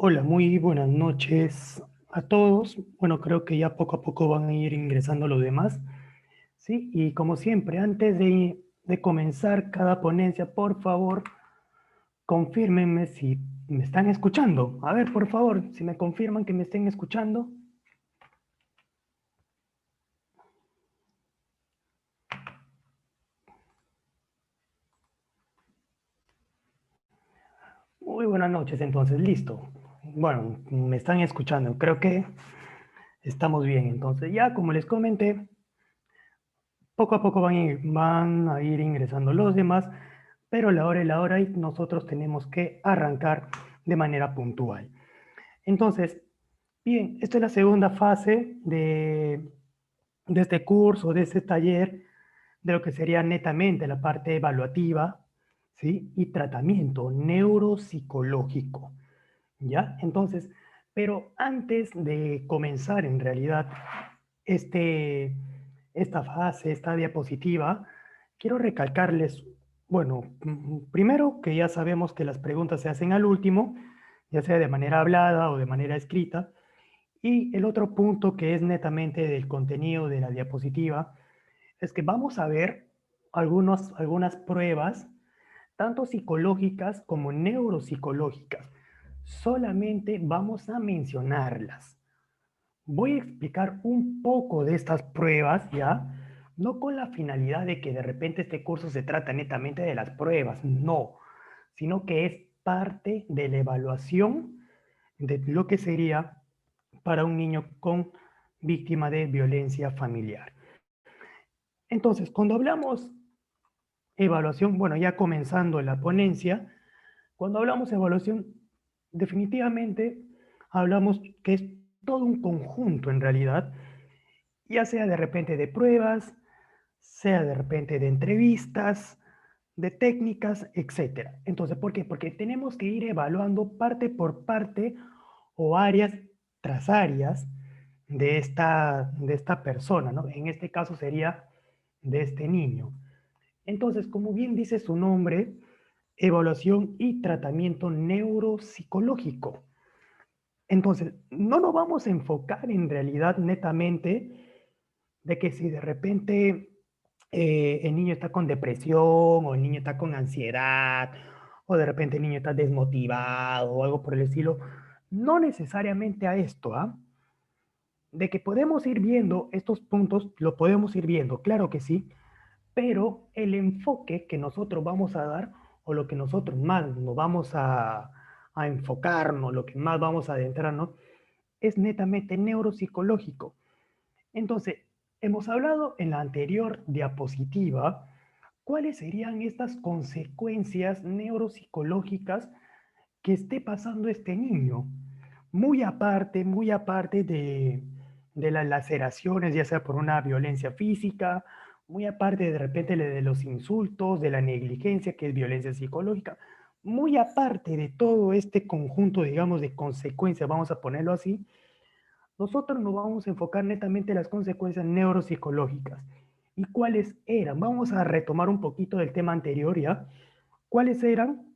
Hola, muy buenas noches a todos. Bueno, creo que ya poco a poco van a ir ingresando los demás, ¿sí? Y como siempre, antes de comenzar cada ponencia, por favor, confírmenme si me están escuchando. A ver, por favor, si me confirman que me estén escuchando. Muy buenas noches, entonces, listo. Bueno, me están escuchando. Creo que estamos bien. Entonces, ya como les comenté, poco a poco van a ir ingresando los demás, pero la hora es la hora y nosotros tenemos que arrancar de manera puntual. Entonces, bien, esta es la segunda fase de este curso, de este taller, de lo que sería netamente la parte evaluativa, ¿sí? Y tratamiento neuropsicológico, ¿ya? Entonces, pero antes de comenzar en realidad este, esta fase, esta diapositiva, quiero recalcarles, bueno, primero que ya sabemos que las preguntas se hacen al último, ya sea de manera hablada o de manera escrita, y el otro punto que es netamente del contenido de la diapositiva es que vamos a ver algunas pruebas, tanto psicológicas como neuropsicológicas. Solamente vamos a mencionarlas. Voy a explicar un poco de estas pruebas, ¿ya? No con la finalidad de que de repente este curso se trata netamente de las pruebas, no, sino que es parte de la evaluación de lo que sería para un niño con víctima de violencia familiar. Entonces, cuando hablamos evaluación, bueno, ya comenzando la ponencia, cuando hablamos de evaluación, definitivamente hablamos que es todo un conjunto en realidad, ya sea de repente de pruebas, sea de repente de entrevistas, de técnicas, etcétera. Entonces, ¿por qué? Porque tenemos que ir evaluando parte por parte o áreas tras áreas de esta persona, ¿no? En este caso sería de este niño. Entonces, como bien dice su nombre, evaluación y tratamiento neuropsicológico. Entonces, no nos vamos a enfocar en realidad netamente de que si de repente el niño está con depresión o el niño está con ansiedad o de repente el niño está desmotivado o algo por el estilo, no necesariamente a esto, ¿ah? De que podemos ir viendo estos puntos, lo podemos ir viendo, claro que sí, pero el enfoque que nosotros vamos a dar o lo que nosotros más nos vamos a enfocarnos, lo que más vamos a adentrarnos, es netamente neuropsicológico. Entonces, hemos hablado en la anterior diapositiva cuáles serían estas consecuencias neuropsicológicas que esté pasando este niño. Muy aparte de las laceraciones, ya sea por una violencia física, muy aparte de repente de los insultos, de la negligencia, que es violencia psicológica, muy aparte de todo este conjunto, digamos, de consecuencias, vamos a ponerlo así, nosotros nos vamos a enfocar netamente en las consecuencias neuropsicológicas. ¿Y cuáles eran? Vamos a retomar un poquito del tema anterior, ¿ya? ¿Cuáles eran?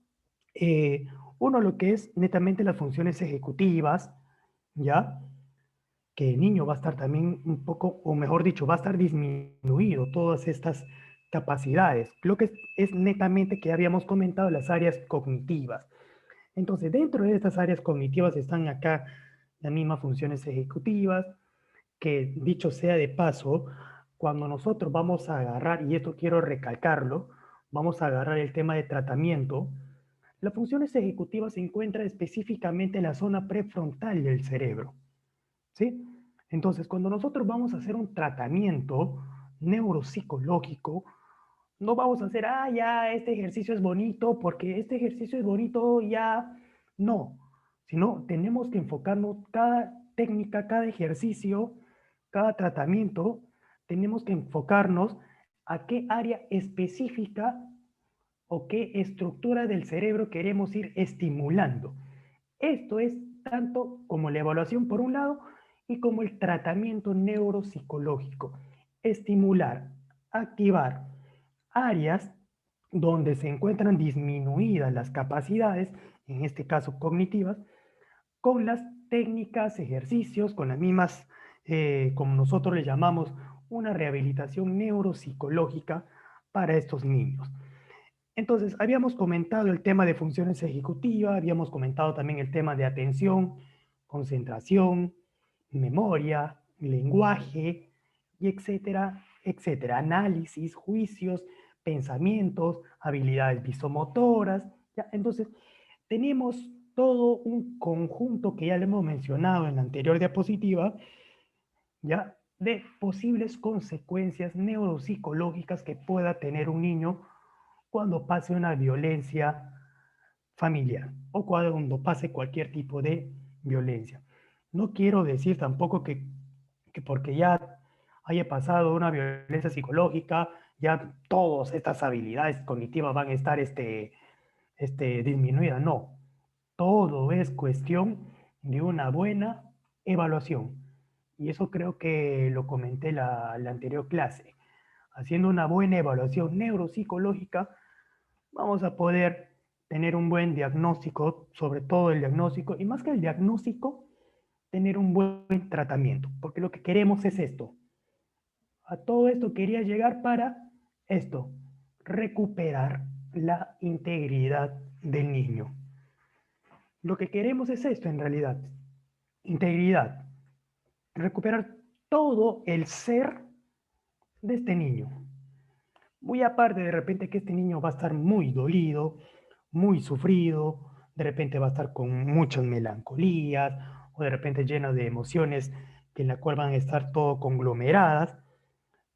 Eh, uno, lo que es netamente las funciones ejecutivas, ¿ya? Que el niño va a estar también un poco, o mejor dicho, va a estar disminuido todas estas capacidades. Lo que es netamente que habíamos comentado, las áreas cognitivas. Entonces, dentro de estas áreas cognitivas están acá las mismas funciones ejecutivas, que dicho sea de paso, cuando nosotros vamos a agarrar, y esto quiero recalcarlo, vamos a agarrar el tema de tratamiento, las funciones ejecutivas se encuentran específicamente en la zona prefrontal del cerebro, ¿sí? Entonces, cuando nosotros vamos a hacer un tratamiento neuropsicológico, no vamos a hacer, ya, este ejercicio es bonito, porque este ejercicio es bonito, ya, no, sino tenemos que enfocarnos cada técnica, cada ejercicio, cada tratamiento, tenemos que enfocarnos a qué área específica o qué estructura del cerebro queremos ir estimulando. Esto es tanto como la evaluación por un lado y como el tratamiento neuropsicológico. Estimular, activar áreas donde se encuentran disminuidas las capacidades, en este caso cognitivas, con las técnicas, ejercicios, con las mismas, como nosotros le llamamos, una rehabilitación neuropsicológica para estos niños. Entonces, habíamos comentado el tema de funciones ejecutivas, habíamos comentado también el tema de atención, concentración, memoria, lenguaje, y etcétera, etcétera. Análisis, juicios, pensamientos, habilidades visomotoras. ¿Ya? Entonces, tenemos todo un conjunto que ya le hemos mencionado en la anterior diapositiva, ¿ya? De posibles consecuencias neuropsicológicas que pueda tener un niño cuando pase una violencia familiar o cuando pase cualquier tipo de violencia. No quiero decir tampoco que porque ya haya pasado una violencia psicológica, ya todas estas habilidades cognitivas van a estar disminuidas. No, todo es cuestión de una buena evaluación. Y eso creo que lo comenté la anterior clase. Haciendo una buena evaluación neuropsicológica, vamos a poder tener un buen diagnóstico, sobre todo el diagnóstico, y más que el diagnóstico, tener un buen tratamiento, porque lo que queremos es esto. A todo esto quería llegar para esto, recuperar la integridad del niño. Lo que queremos es esto en realidad, integridad, recuperar todo el ser de este niño. Muy aparte de repente que este niño va a estar muy dolido, muy sufrido, de repente va a estar con muchas melancolías o de repente lleno de emociones que en la cual van a estar todo conglomeradas.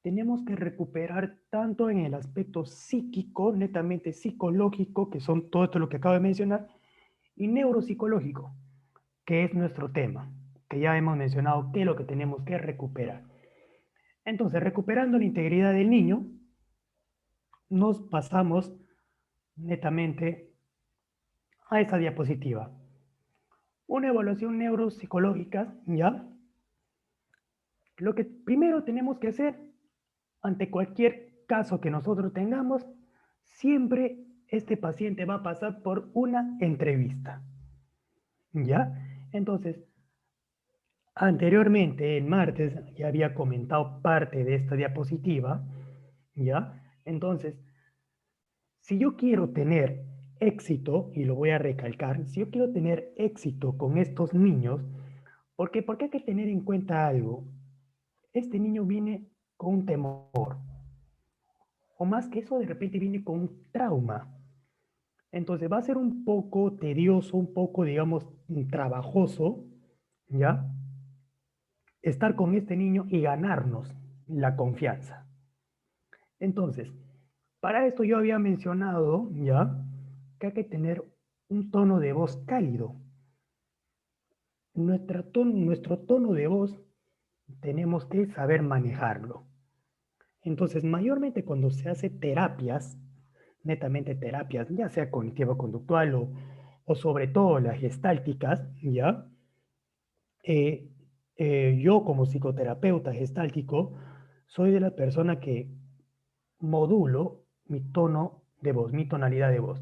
Tenemos que recuperar tanto en el aspecto psíquico, netamente psicológico, que son todo esto lo que acabo de mencionar, y neuropsicológico, que es nuestro tema, que ya hemos mencionado qué es lo que tenemos que recuperar. Entonces, recuperando la integridad del niño, nos pasamos netamente a esta diapositiva. Una evaluación neuropsicológica, ¿ya? Lo que primero tenemos que hacer ante cualquier caso que nosotros tengamos, siempre este paciente va a pasar por una entrevista, ¿ya? Entonces, anteriormente, el martes, ya había comentado parte de esta diapositiva, ¿ya? Entonces, si yo quiero tener éxito, y lo voy a recalcar, si yo quiero tener éxito con estos niños, ¿por qué? Porque hay que tener en cuenta algo. Este niño viene con un temor, o más que eso, de repente viene con un trauma. Entonces va a ser un poco tedioso, un poco, digamos, trabajoso, ¿ya? Estar con este niño y ganarnos la confianza. Entonces, para esto yo había mencionado, ¿ya? Que hay que tener un tono de voz cálido. Nuestro tono de voz tenemos que saber manejarlo. Entonces, mayormente cuando se hace terapias, netamente terapias, ya sea cognitivo-conductual o sobre todo las gestálticas, ¿ya? Eh, yo como psicoterapeuta gestáltico soy de la persona que modulo mi tono de voz, mi tonalidad de voz.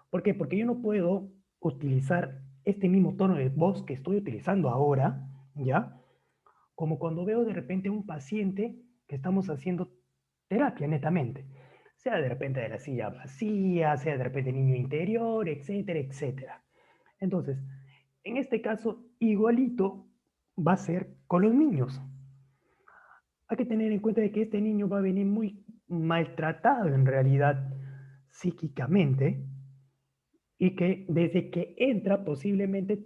¿Por qué? Porque yo no puedo utilizar este mismo tono de voz que estoy utilizando ahora, ¿ya? Como cuando veo de repente un paciente que estamos haciendo terapia netamente, sea de repente de la silla vacía, sea de repente niño interior, etcétera, etcétera. Entonces, en este caso, igualito va a ser con los niños. Hay que tener en cuenta de que este niño va a venir muy maltratado en realidad psíquicamente y que desde que entra posiblemente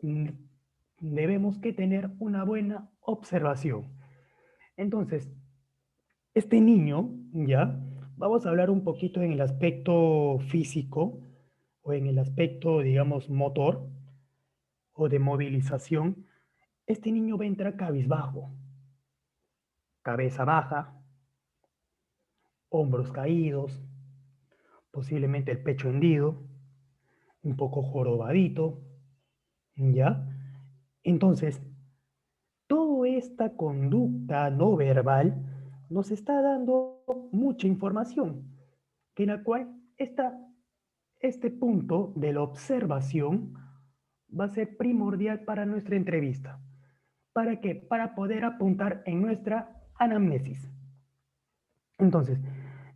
debemos que tener una buena observación. Entonces, este niño, ¿ya? Vamos a hablar un poquito en el aspecto físico o en el aspecto, digamos, motor o de movilización. Este niño va a entrar cabizbajo, cabeza baja, hombros caídos, posiblemente el pecho hendido, un poco jorobadito, ¿ya? Entonces, toda esta conducta no verbal nos está dando mucha información, que en la cual está este punto de la observación va a ser primordial para nuestra entrevista. ¿Para qué? Para poder apuntar en nuestra anamnesis. Entonces,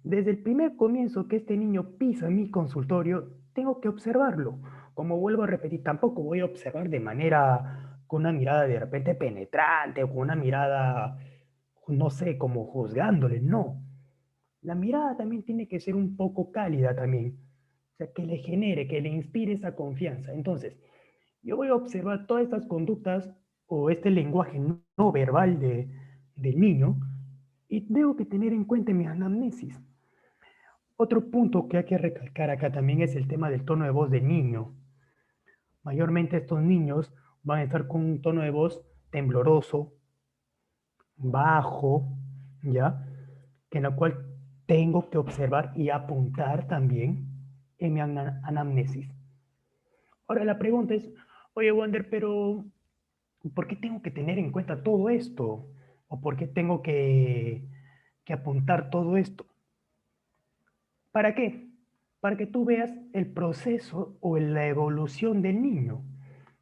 desde el primer comienzo que este niño pisa mi consultorio, tengo que observarlo. Como vuelvo a repetir, tampoco voy a observar de manera, con una mirada de repente penetrante o con una mirada, no sé, como juzgándole, no. La mirada también tiene que ser un poco cálida también, o sea, que le genere, que le inspire esa confianza. Entonces, yo voy a observar todas estas conductas o este lenguaje no verbal del niño y tengo que tener en cuenta mi anamnesis. Otro punto que hay que recalcar acá también es el tema del tono de voz del niño. Mayormente estos niños van a estar con un tono de voz tembloroso, bajo, ¿ya? Que en la cual tengo que observar y apuntar también en mi anamnesis. Ahora la pregunta es, oye Wander, pero ¿por qué tengo que tener en cuenta todo esto? ¿O por qué tengo que apuntar todo esto? ¿Para qué? Para que tú veas el proceso o la evolución del niño,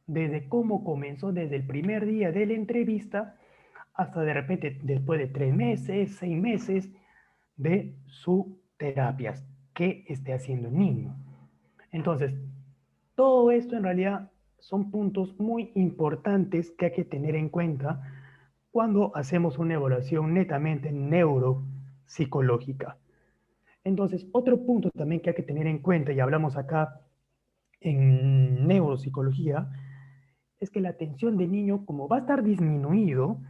desde cómo comenzó desde el primer día de la entrevista hasta de repente después de 3 meses, 6 meses de su terapias que esté haciendo el niño. Entonces, todo esto en realidad son puntos muy importantes que hay que tener en cuenta cuando hacemos una evaluación netamente neuropsicológica. Entonces, otro punto también que hay que tener en cuenta, y hablamos acá en neuropsicología, es que la atención del niño, como va a estar disminuido,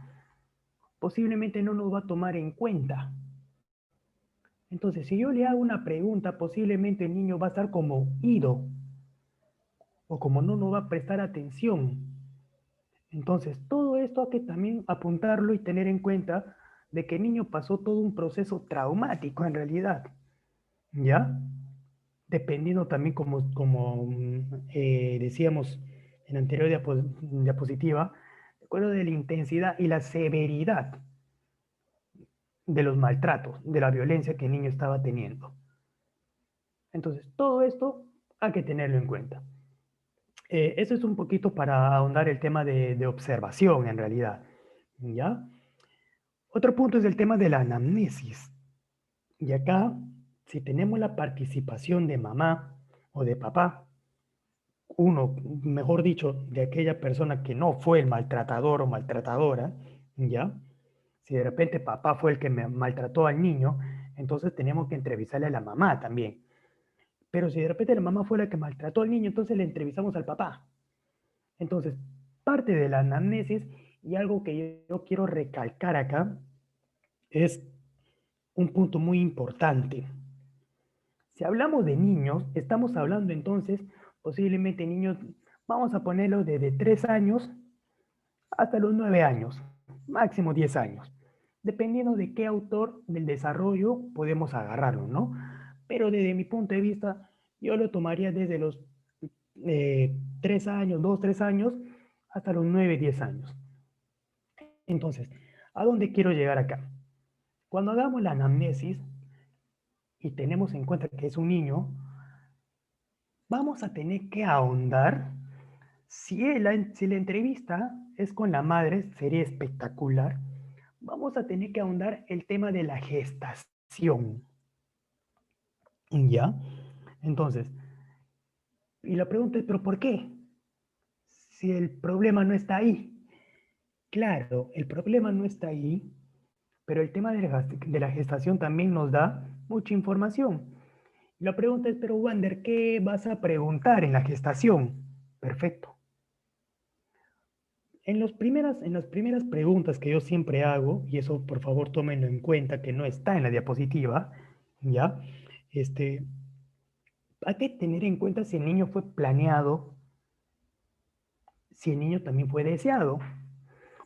posiblemente no nos va a tomar en cuenta. Entonces, si yo le hago una pregunta, posiblemente el niño va a estar como ido o como no nos va a prestar atención. Entonces, todo esto hay que también apuntarlo y tener en cuenta de que el niño pasó todo un proceso traumático en realidad, ¿ya? Dependiendo también, como decíamos en la anterior diapositiva, de acuerdo de la intensidad y la severidad de los maltratos, de la violencia que el niño estaba teniendo. Entonces, todo esto hay que tenerlo en cuenta. Eso es un poquito para ahondar el tema de observación en realidad, ¿ya? Otro punto es el tema de la anamnesis. Y acá, si tenemos la participación de mamá o de papá, uno, mejor dicho, de aquella persona que no fue el maltratador o maltratadora, ¿ya? Si de repente papá fue el que me maltrató al niño, entonces tenemos que entrevistarle a la mamá también. Pero si de repente la mamá fue la que maltrató al niño, entonces le entrevistamos al papá. Entonces, parte de la anamnesis y algo que yo quiero recalcar acá es un punto muy importante. Si hablamos de niños, estamos hablando entonces posiblemente niños, vamos a ponerlo desde 3 años hasta los 9 años, máximo 10 años, dependiendo de qué autor del desarrollo podemos agarrarlo, ¿no? Pero desde mi punto de vista, yo lo tomaría desde los 3 años, 2, 3 años, hasta los 9, 10 años. Entonces, ¿a dónde quiero llegar acá? Cuando hagamos la anamnesis y tenemos en cuenta que es un niño, vamos a tener que ahondar. Si la entrevista es con la madre, sería espectacular. Vamos a tener que ahondar el tema de la gestación. ¿Ya? Entonces, y la pregunta es, ¿pero por qué? Si el problema no está ahí. Claro, el problema no está ahí, pero el tema de la gestación también nos da mucha información. La pregunta es, pero Wander, ¿qué vas a preguntar en la gestación? Perfecto. En las primeras preguntas que yo siempre hago, y eso por favor tómenlo en cuenta que no está en la diapositiva, ¿ya? Este, hay que tener en cuenta si el niño fue planeado, si el niño también fue deseado.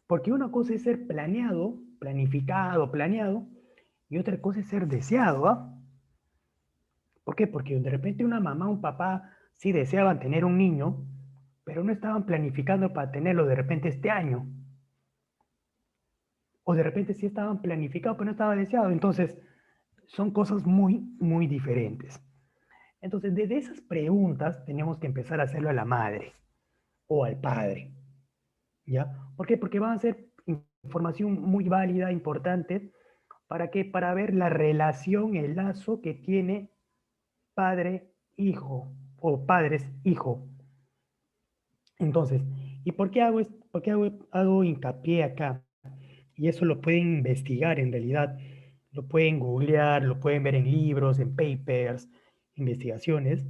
Porque una cosa es ser planeado, planificado, planeado, y otra cosa es ser deseado, ¿ah? ¿Por qué? Porque de repente una mamá, un papá, sí deseaban tener un niño, pero no estaban planificando para tenerlo de repente este año. O de repente sí estaban planificados, pero no estaba deseado. Entonces, son cosas muy, muy diferentes. Entonces, desde esas preguntas tenemos que empezar a hacerlo a la madre o al padre, ¿ya? ¿Por qué? Porque van a ser información muy válida, importante, ¿para qué? Para ver la relación, el lazo que tiene padre-hijo o padres-hijo. Entonces, ¿y por qué hago hincapié acá? Y eso lo pueden investigar en realidad, lo pueden googlear, lo pueden ver en libros, en papers, investigaciones,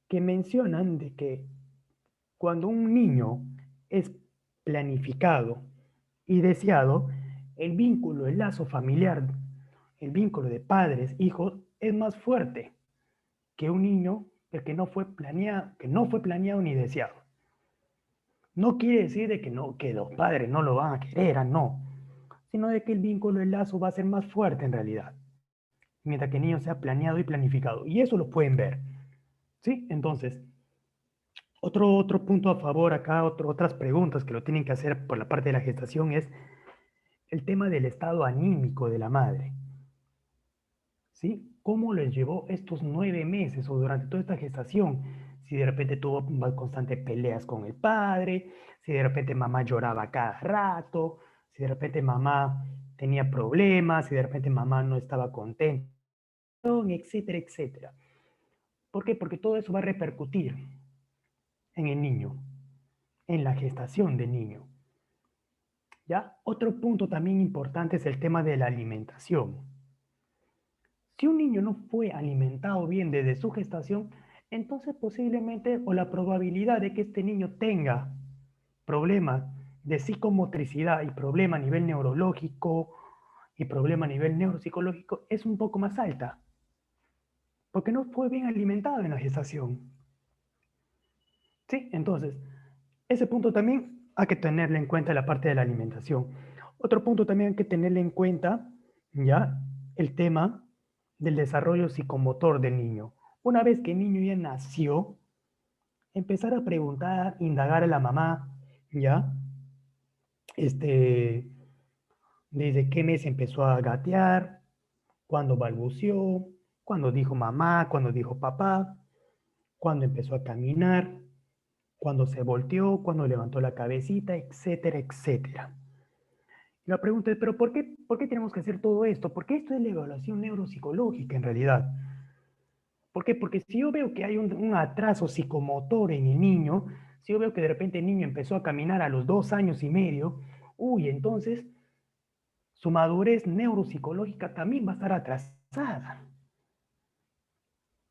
que mencionan de que cuando un niño es planificado y deseado, el vínculo, el lazo familiar, el vínculo de padres, hijos, es más fuerte que un niño que no fue planeado ni deseado. No quiere decir de que, no, que los padres no lo van a querer, no, sino de que el vínculo, el lazo va a ser más fuerte en realidad, mientras que el niño sea planeado y planificado. Y eso lo pueden ver, ¿sí? Entonces, otro punto a favor acá, otras preguntas que lo tienen que hacer por la parte de la gestación es el tema del estado anímico de la madre, ¿sí? ¿Cómo les llevó estos 9 meses o durante toda esta gestación? Si de repente tuvo constantes peleas con el padre, si de repente mamá lloraba cada rato, si de repente mamá tenía problemas, si de repente mamá no estaba contenta, etcétera, etcétera. ¿Por qué? Porque todo eso va a repercutir en el niño, en la gestación del niño. ¿Ya? Otro punto también importante es el tema de la alimentación. Si un niño no fue alimentado bien desde su gestación, entonces posiblemente o la probabilidad de que este niño tenga problemas de psicomotricidad y problema a nivel neurológico y problema a nivel neuropsicológico es un poco más alta, porque no fue bien alimentado en la gestación. ¿Sí? Entonces, ese punto también hay que tenerle en cuenta la parte de la alimentación. Otro punto también hay que tenerle en cuenta, ¿ya? El tema del desarrollo psicomotor del niño. Una vez que el niño ya nació, empezar a preguntar, indagar a la mamá, ¿ya? Este, desde qué mes empezó a gatear, cuándo balbuceó, cuándo dijo mamá, cuándo dijo papá, cuándo empezó a caminar, cuándo se volteó, cuándo levantó la cabecita, etcétera, etcétera. Y la pregunta es, ¿pero por qué tenemos que hacer todo esto? Porque esto es la evaluación neuropsicológica en realidad. ¿Por qué? Porque si yo veo que hay un atraso psicomotor en el niño, si yo veo que de repente el niño empezó a caminar a los 2 años y medio, uy, entonces su madurez neuropsicológica también va a estar atrasada.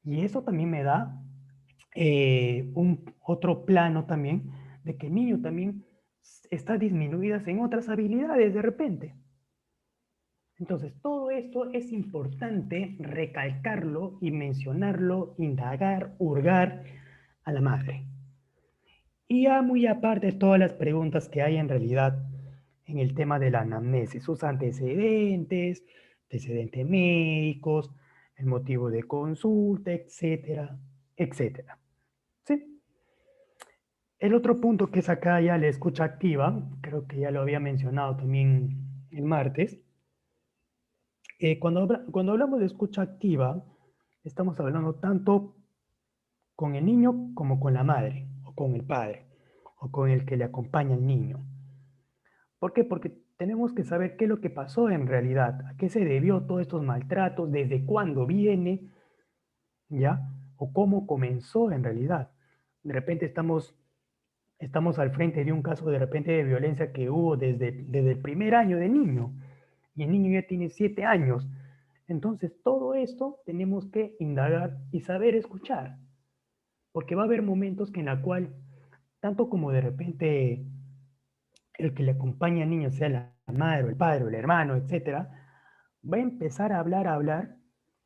Y eso también me da otro plano también de que el niño también está disminuidas en otras habilidades de repente. Entonces, todo esto es importante recalcarlo y mencionarlo, indagar, hurgar a la madre. Y ya muy aparte de todas las preguntas que hay en realidad en el tema de la anamnesis, sus antecedentes, antecedentes médicos, el motivo de consulta, etcétera, etcétera. ¿Sí? El otro punto que es acá ya la escucha activa, creo que ya lo había mencionado también el martes. Cuando hablamos de escucha activa, estamos hablando tanto con el niño como con la madre, o con el padre, o con el que le acompaña al niño. ¿Por qué? Porque tenemos que saber qué es lo que pasó en realidad, a qué se debió todos estos maltratos, desde cuándo viene, ¿ya? O cómo comenzó en realidad. De repente estamos al frente de un caso de repente de violencia que hubo desde el primer año de niño, y el niño ya tiene 7 años. Entonces, todo esto tenemos que indagar y saber escuchar, porque va a haber momentos que en la cual, tanto como de repente el que le acompaña al niño, sea la madre o el padre o el hermano, etcétera, va a empezar a hablar,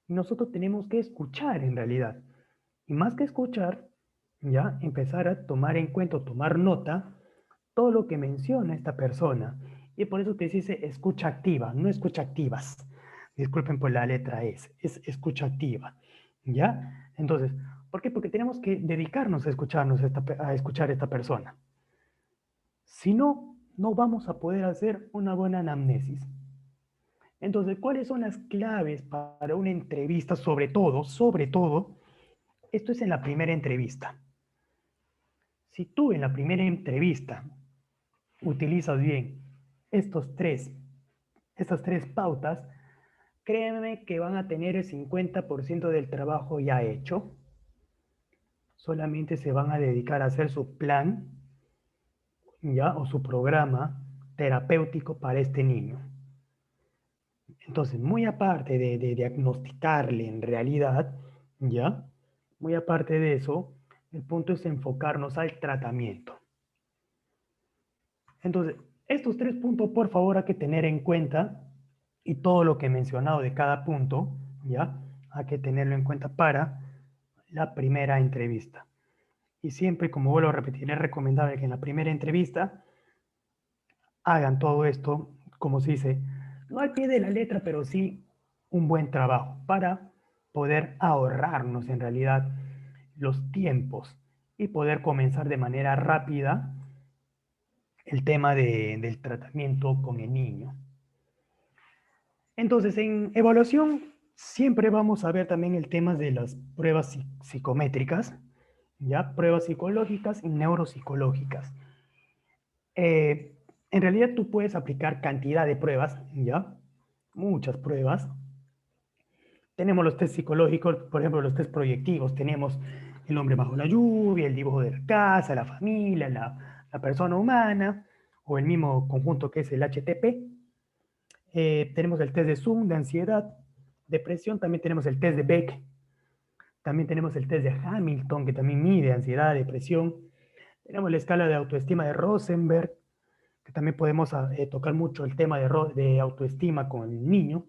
y nosotros tenemos que escuchar en realidad. Y más que escuchar, ya empezar a tomar en cuenta, tomar nota, todo lo que menciona esta persona. Y por eso que se dice escucha activa, no escucha activas. Disculpen por la letra S, es escucha activa. ¿Ya? Entonces, ¿por qué? Porque tenemos que dedicarnos a a escuchar a esta persona. Si no, no vamos a poder hacer una buena anamnesis. Entonces, ¿cuáles son las claves para una entrevista? Sobre todo, esto es en la primera entrevista. Si tú en la primera entrevista utilizas bien estos tres, estas tres pautas, créeme que van a tener el 50% del trabajo ya hecho. Solamente se van a dedicar a hacer su plan, ya, o su programa terapéutico para este niño. Entonces, muy aparte de diagnosticarle en realidad, ya, muy aparte de eso, el punto es enfocarnos al tratamiento. Entonces, estos tres puntos, por favor, hay que tener en cuenta, y todo lo que he mencionado de cada punto, ya, hay que tenerlo en cuenta para la primera entrevista. Y siempre, como vuelvo a repetir, es recomendable que en la primera entrevista hagan todo esto, como se dice, no al pie de la letra, pero sí un buen trabajo para poder ahorrarnos en realidad los tiempos y poder comenzar de manera rápida el tema del tratamiento con el niño. Entonces, en evaluación siempre vamos a ver también el tema de las pruebas psicométricas, ¿ya? Pruebas psicológicas y neuropsicológicas. Eh, en realidad tú puedes aplicar cantidad de pruebas, ¿ya? Muchas pruebas. Tenemos los test psicológicos, por ejemplo, los test proyectivos. Tenemos el hombre bajo la lluvia, el dibujo de la casa, la familia, la persona humana, o el mismo conjunto que es el HTP. Tenemos el test de Zoom, de ansiedad, depresión. También tenemos el test de Beck. También tenemos el test de Hamilton, que también mide ansiedad, depresión. Tenemos la escala de autoestima de Rosenberg, que también podemos tocar mucho el tema de autoestima con el niño.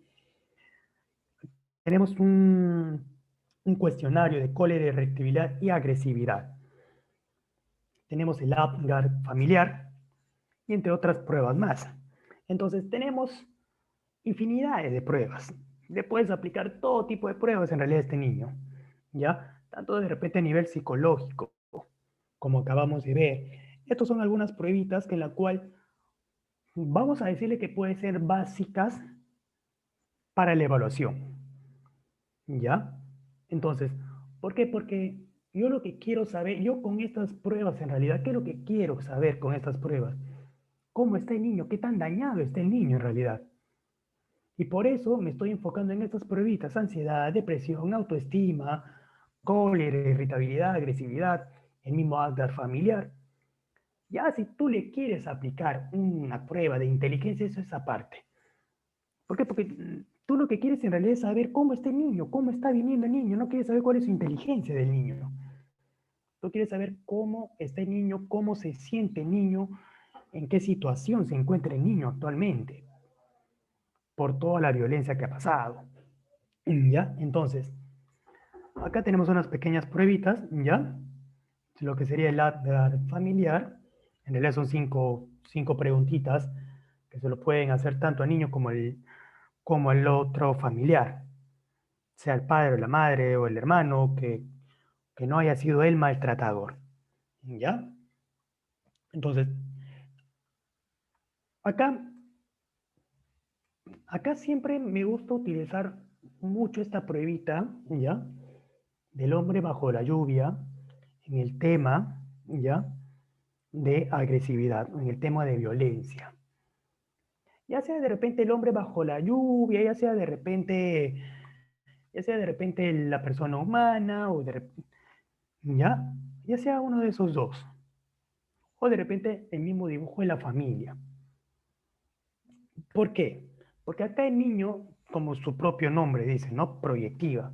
Tenemos un cuestionario de cólera, irritabilidad y agresividad. Tenemos el Apgar familiar y entre otras pruebas más. Entonces tenemos infinidades de pruebas. Le puedes aplicar todo tipo de pruebas en realidad a este niño, ¿ya? Tanto de repente a nivel psicológico, como acabamos de ver. Estas son algunas pruebitas que en la cual vamos a decirle que pueden ser básicas para la evaluación, ¿ya? Entonces, ¿por qué? Porque yo lo que quiero saber, yo con estas pruebas en realidad, ¿qué es lo que quiero saber con estas pruebas? ¿Cómo está el niño? ¿Qué tan dañado está el niño en realidad? Y por eso me estoy enfocando en estas pruebitas: ansiedad, depresión, autoestima, cólera, irritabilidad, agresividad, el mismo Apgar familiar. Ya si tú le quieres aplicar una prueba de inteligencia, eso es aparte. ¿Por qué? Porque tú lo que quieres en realidad es saber cómo está el niño, cómo está viniendo el niño, no quieres saber cuál es su inteligencia del niño. Tú quieres saber cómo está el niño, cómo se siente el niño, en qué situación se encuentra el niño actualmente, por toda la violencia que ha pasado. ¿Ya? Entonces, acá tenemos unas pequeñas pruebitas, ¿ya? Lo que sería el ADGAR familiar. En realidad son cinco preguntitas que se lo pueden hacer tanto al niño como al otro familiar, sea el padre o la madre o el hermano, que no haya sido el maltratador. ¿Ya? Entonces, acá, acá siempre me gusta utilizar mucho esta pruebita, ¿ya? Del hombre bajo la lluvia, en el tema, ¿ya? De agresividad, en el tema de violencia. Ya sea de repente el hombre bajo la lluvia, ya sea de repente la persona humana, o ¿ya? Ya sea uno de esos dos. O de repente el mismo dibujo de la familia. ¿Por qué? Porque acá el niño, como su propio nombre dice, ¿no? Proyectiva.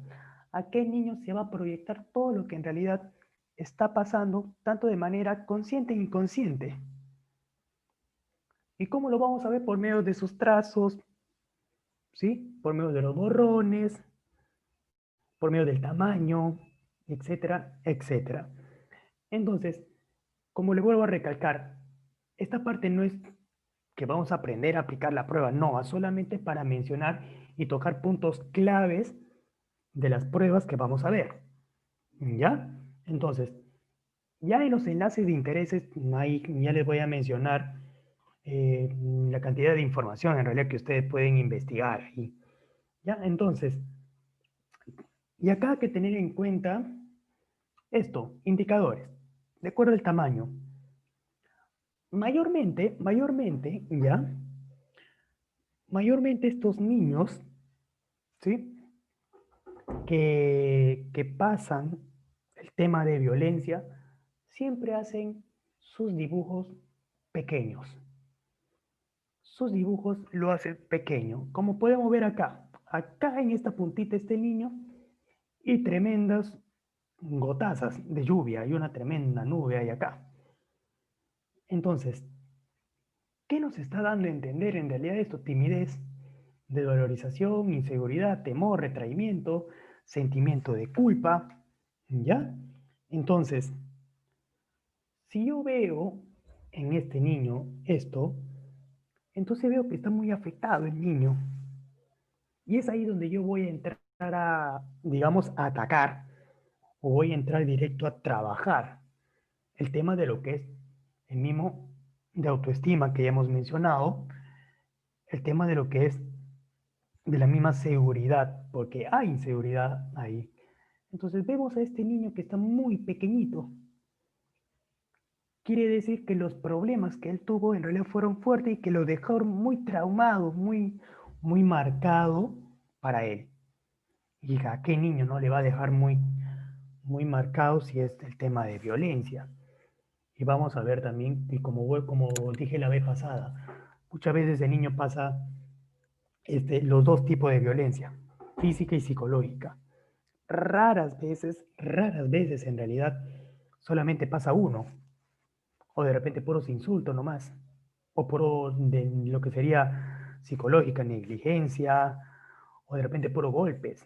Acá el niño se va a proyectar todo lo que en realidad está pasando, tanto de manera consciente e inconsciente. ¿Y cómo lo vamos a ver? Por medio de sus trazos, ¿sí? Por medio de los borrones, por medio del tamaño, etcétera, etcétera. Entonces, como le vuelvo a recalcar, esta parte no es que vamos a aprender a aplicar la prueba, no, es solamente para mencionar y tocar puntos claves de las pruebas que vamos a ver. ¿Ya? Entonces, ya en los enlaces de intereses, ahí ya les voy a mencionar la cantidad de información en realidad que ustedes pueden investigar ahí. ¿Ya? Entonces, y acá hay que tener en cuenta esto, indicadores. de acuerdo al tamaño. ¿Ya? Mayormente estos niños, ¿sí? Que pasan el tema de violencia, siempre hacen sus dibujos pequeños. Sus dibujos lo hacen pequeño, como podemos ver acá. Acá en esta puntita este niño y tremendas gotazas de lluvia y una tremenda nube hay acá. Entonces, ¿qué nos está dando a entender en realidad esto? Timidez, desvalorización, inseguridad, temor, retraimiento, sentimiento de culpa, ¿ya? Entonces, si yo veo en este niño esto, entonces veo que está muy afectado el niño. Y es ahí donde yo voy a entrar a, digamos, a atacar o voy a entrar directo a trabajar el tema de lo que es el mismo de autoestima que ya hemos mencionado, el tema de lo que es de la misma seguridad, porque hay inseguridad ahí. Entonces vemos a este niño que está muy pequeñito. Quiere decir que los problemas que él tuvo en realidad fueron fuertes y que lo dejaron muy traumado, muy marcado para él. Y a qué niño no le va a dejar muy marcado si es el tema de violencia. Y vamos a ver también, y como dije la vez pasada, muchas veces el niño pasa los dos tipos de violencia, física y psicológica. Raras veces en realidad solamente pasa uno, o de repente puros insultos nomás, o puro de lo que sería psicológica, negligencia, o de repente puro golpes.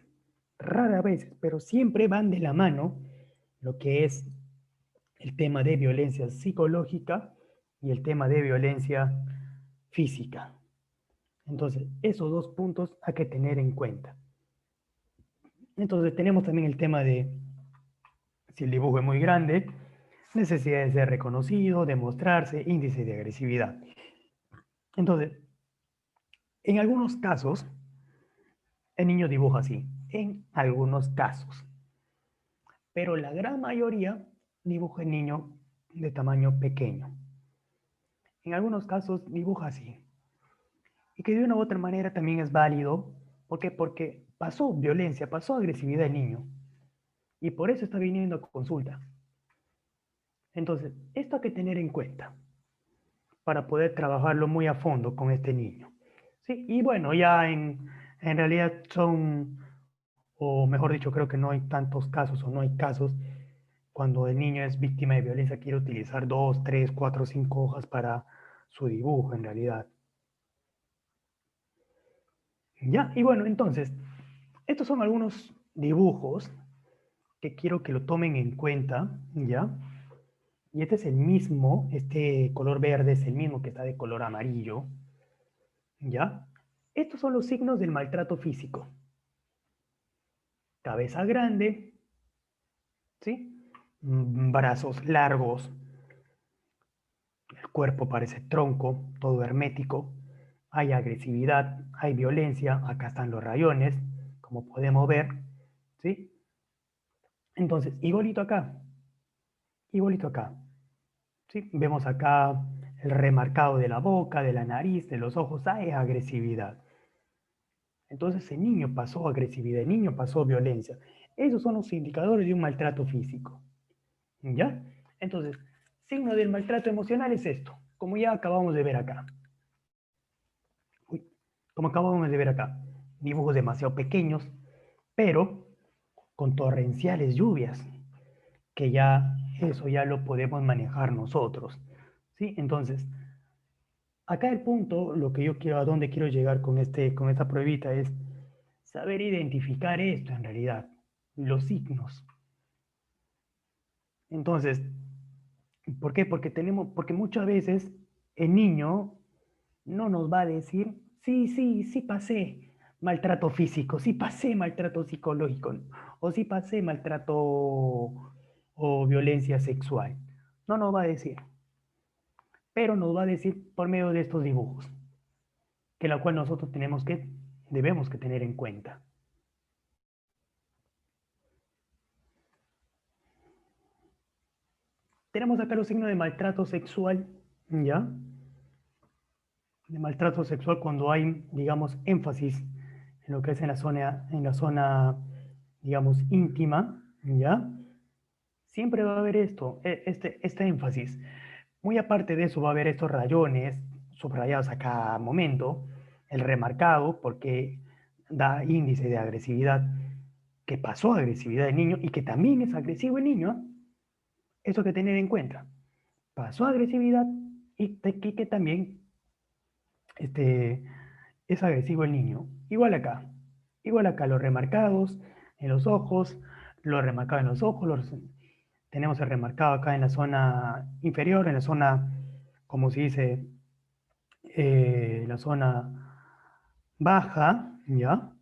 Raras veces, pero siempre van de la mano lo que es el tema de violencia psicológica y el tema de violencia física. Entonces, esos dos puntos hay que tener en cuenta. Entonces, tenemos también el tema de si el dibujo es muy grande, necesidad de ser reconocido, demostrarse, índice de agresividad. Entonces, en algunos casos, el niño dibuja así, en algunos casos, pero la gran mayoría dibuja el niño de tamaño pequeño. En algunos casos dibuja así, y que de una u otra manera también es válido. ¿Por qué? Porque pasó violencia, pasó agresividad el niño, y por eso está viniendo a consulta. Entonces, esto hay que tener en cuenta para poder trabajarlo muy a fondo con este niño. ¿Sí? Y bueno, ya en realidad son, o mejor dicho, creo que no hay tantos casos o no hay casos cuando el niño es víctima de violencia, quiere utilizar 2, 3, 4, 5 hojas para su dibujo en realidad. ¿Ya? Y bueno, entonces, estos son algunos dibujos que quiero que lo tomen en cuenta, ¿ya? Y este es el mismo, este color verde es el mismo que está de color amarillo, ¿ya? Estos son los signos del maltrato físico. Cabeza grande, ¿sí? Brazos largos, el cuerpo parece tronco, todo hermético, hay agresividad, hay violencia, acá están los rayones, como podemos ver, ¿sí? Entonces, igualito acá, ¿sí? Vemos acá el remarcado de la boca, de la nariz, de los ojos, hay agresividad. Entonces el niño pasó agresividad, el niño pasó violencia. Esos son los indicadores de un maltrato físico. ¿Ya? Entonces, signo del maltrato emocional es esto, como ya acabamos de ver acá. Uy, como acabamos de ver acá. Dibujos demasiado pequeños, pero con torrenciales lluvias, que ya eso ya lo podemos manejar nosotros. ¿Sí? Entonces, acá el punto, lo que yo quiero, a dónde quiero llegar con esta pruebita es saber identificar esto en realidad, los signos. Entonces, ¿por qué? Porque muchas veces el niño no nos va a decir, sí pasé maltrato físico, sí pasé maltrato psicológico, o sí pasé maltrato o violencia sexual. No nos va a decir, pero nos va a decir por medio de estos dibujos, que la cual nosotros debemos que tener en cuenta. Tenemos acá los signos de maltrato sexual, ¿ya? De maltrato sexual cuando hay, digamos, énfasis en lo que es en la zona, digamos, íntima, ¿ya? Siempre va a haber esto, este énfasis. Muy aparte de eso va a haber estos rayones subrayados a cada momento, el remarcado, porque da índice de agresividad, que pasó agresividad el niño y que también es agresivo el niño. Eso hay que tener en cuenta. Pasó agresividad que también este, es agresivo el niño. Igual acá, los remarcados en los ojos, los remarcados en los ojos, tenemos el remarcado acá en la zona inferior, en la zona, como se dice, la zona baja, ¿ya?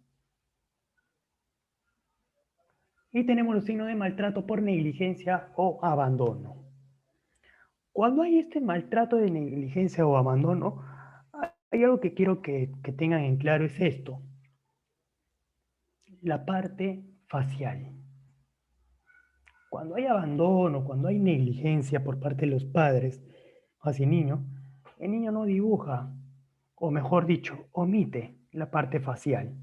Y tenemos los signos de maltrato por negligencia o abandono. Cuando hay este maltrato de negligencia o abandono, hay algo que quiero que tengan en claro, es esto, la parte facial. Cuando hay abandono, cuando hay negligencia por parte de los padres hacia el niño no dibuja, o mejor dicho, omite la parte facial.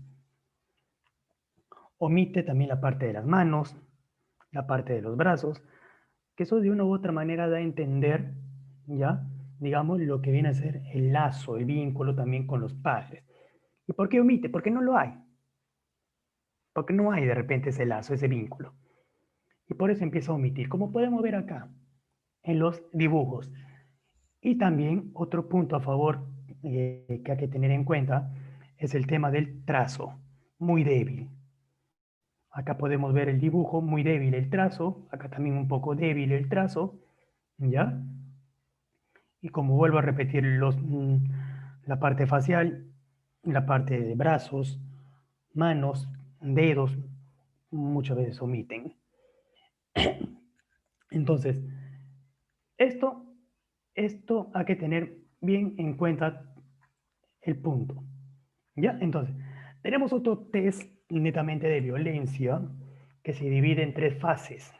Omite también la parte de las manos, la parte de los brazos, que eso de una u otra manera da a entender, ¿ya? Digamos, lo que viene a ser el lazo, el vínculo también con los padres. ¿Y por qué omite? Porque no lo hay. Porque no hay de repente ese lazo, ese vínculo. Y por eso empieza a omitir, como podemos ver acá, en los dibujos. Y también otro punto a favor que hay que tener en cuenta es el tema del trazo, muy débil. Acá podemos ver el dibujo, muy débil el trazo, acá también un poco débil el trazo, ¿ya? Y como vuelvo a repetir, la parte facial, la parte de brazos, manos, dedos, muchas veces omiten. Entonces, esto, esto hay que tener bien en cuenta el punto. ¿Ya? Entonces, tenemos otro test netamente de violencia que se divide en tres fases.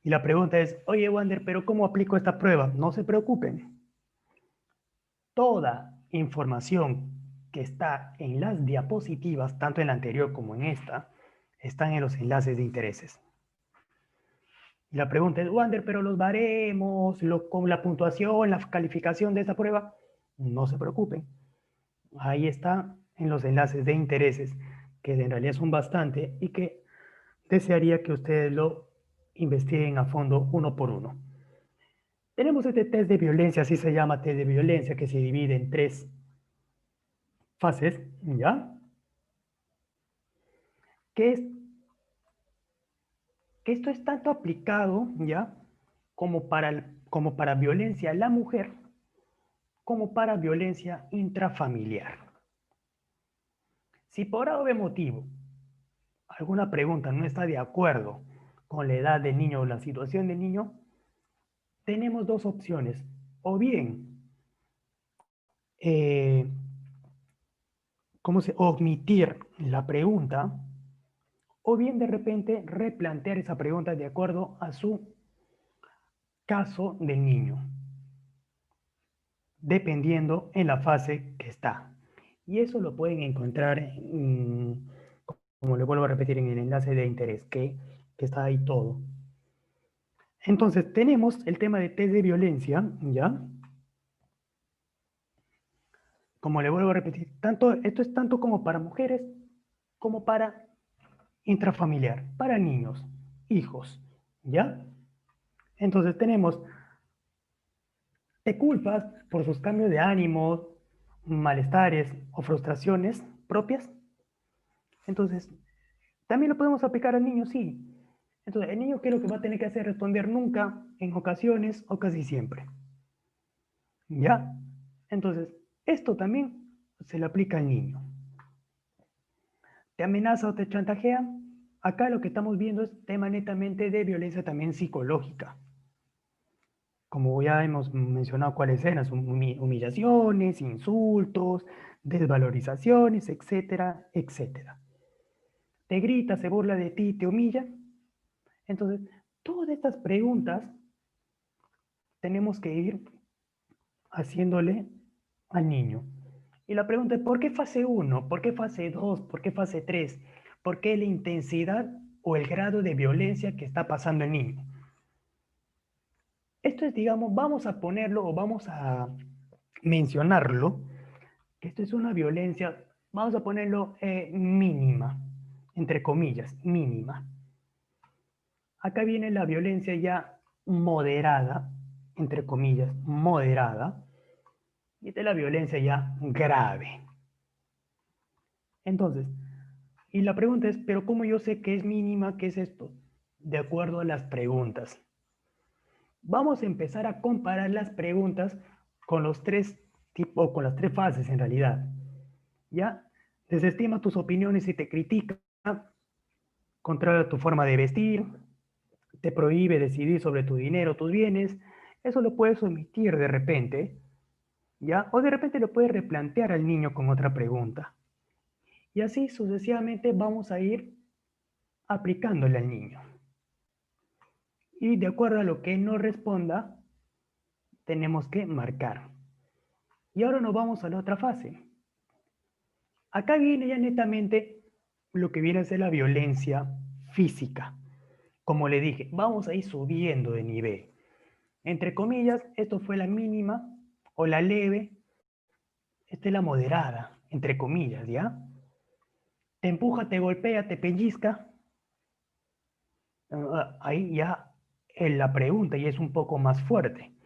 Y la pregunta es, oye, Wander, ¿pero cómo aplico esta prueba? No se preocupen. Toda información que está en las diapositivas, tanto en la anterior como en esta, están en los enlaces de intereses. Y la pregunta es, Wander, ¿pero los baremos, con la puntuación, la calificación de esta prueba? No se preocupen. Ahí está en los enlaces de intereses, que en realidad son bastante y que desearía que ustedes lo investiguen a fondo uno por uno. Tenemos este test de violencia, así se llama test de violencia, que se divide en tres fases, ¿ya? Que, es, que esto es tanto aplicado, ¿ya? Como para violencia a la mujer, como para violencia intrafamiliar. Si por algún motivo alguna pregunta no está de acuerdo con la edad del niño o la situación del niño, tenemos dos opciones. O bien, eh, omitir la pregunta, o bien de repente replantear esa pregunta de acuerdo a su caso del niño, dependiendo en la fase que está. Y eso lo pueden encontrar, como le vuelvo a repetir, en el enlace de interés, que está ahí todo. Entonces, tenemos el tema de test de violencia, ¿ya? Como le vuelvo a repetir, esto es tanto como para mujeres como para intrafamiliar, para niños, hijos, ¿ya? Entonces tenemos, te culpas por sus cambios de ánimo, malestares o frustraciones propias. Entonces, también lo podemos aplicar al niño, sí. Entonces, el niño, ¿qué es lo que va a tener que hacer? Responder nunca, en ocasiones o casi siempre. ¿Ya? Entonces, esto también se le aplica al niño. ¿Te amenaza o te chantajea? Acá lo que estamos viendo es tema netamente de violencia también psicológica. Como ya hemos mencionado cuáles eran, son humillaciones, insultos, desvalorizaciones, etcétera, etcétera. Te grita, se burla de ti, te humilla. Entonces, Todas estas preguntas tenemos que ir haciéndole al niño. Y la pregunta es, ¿por qué fase uno? ¿Por qué fase 2? ¿Por qué fase 3? ¿Por qué la intensidad o el grado de violencia que está pasando el niño? Esto es, digamos, vamos a ponerlo o vamos a mencionarlo, que esto es una violencia, vamos a ponerlo mínima, entre comillas, mínima. Acá viene la violencia ya moderada, entre comillas, moderada, y esta es la violencia ya grave. Entonces, y la pregunta es, ¿pero cómo yo sé que es mínima? ¿Qué es esto? De acuerdo a las preguntas. Vamos a empezar a comparar las preguntas con los tres tipos, con las tres fases en realidad. ¿Ya? Desestima tus opiniones y te critica, controla tu forma de vestir, te prohíbe decidir sobre tu dinero, tus bienes. Eso lo puedes omitir de repente, ¿ya? O de repente lo puedes replantear al niño con otra pregunta. Y así sucesivamente vamos a ir aplicándole al niño. Y de acuerdo a lo que no responda, tenemos que marcar. Y ahora nos vamos a la otra fase. Acá viene ya netamente lo que viene a ser la violencia física. Como le dije, vamos a ir subiendo de nivel. Entre comillas, esto fue la mínima o la leve, esta es la moderada, entre comillas, ¿ya? Te empuja, te golpea, te pellizca. Ahí ya la pregunta ya es un poco más fuerte.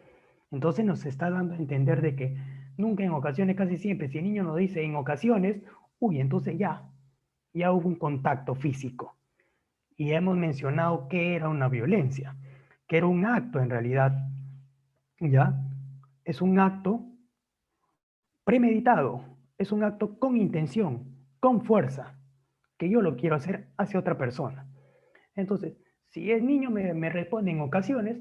Entonces nos está dando a entender de que nunca, en ocasiones, casi siempre, si el niño nos dice en ocasiones, uy, entonces ya hubo un contacto físico. Y hemos mencionado que era una violencia, que era un acto en realidad, ¿ya? Es un acto premeditado, es un acto con intención, con fuerza, que yo lo quiero hacer hacia otra persona. Entonces, si el niño me responde en ocasiones,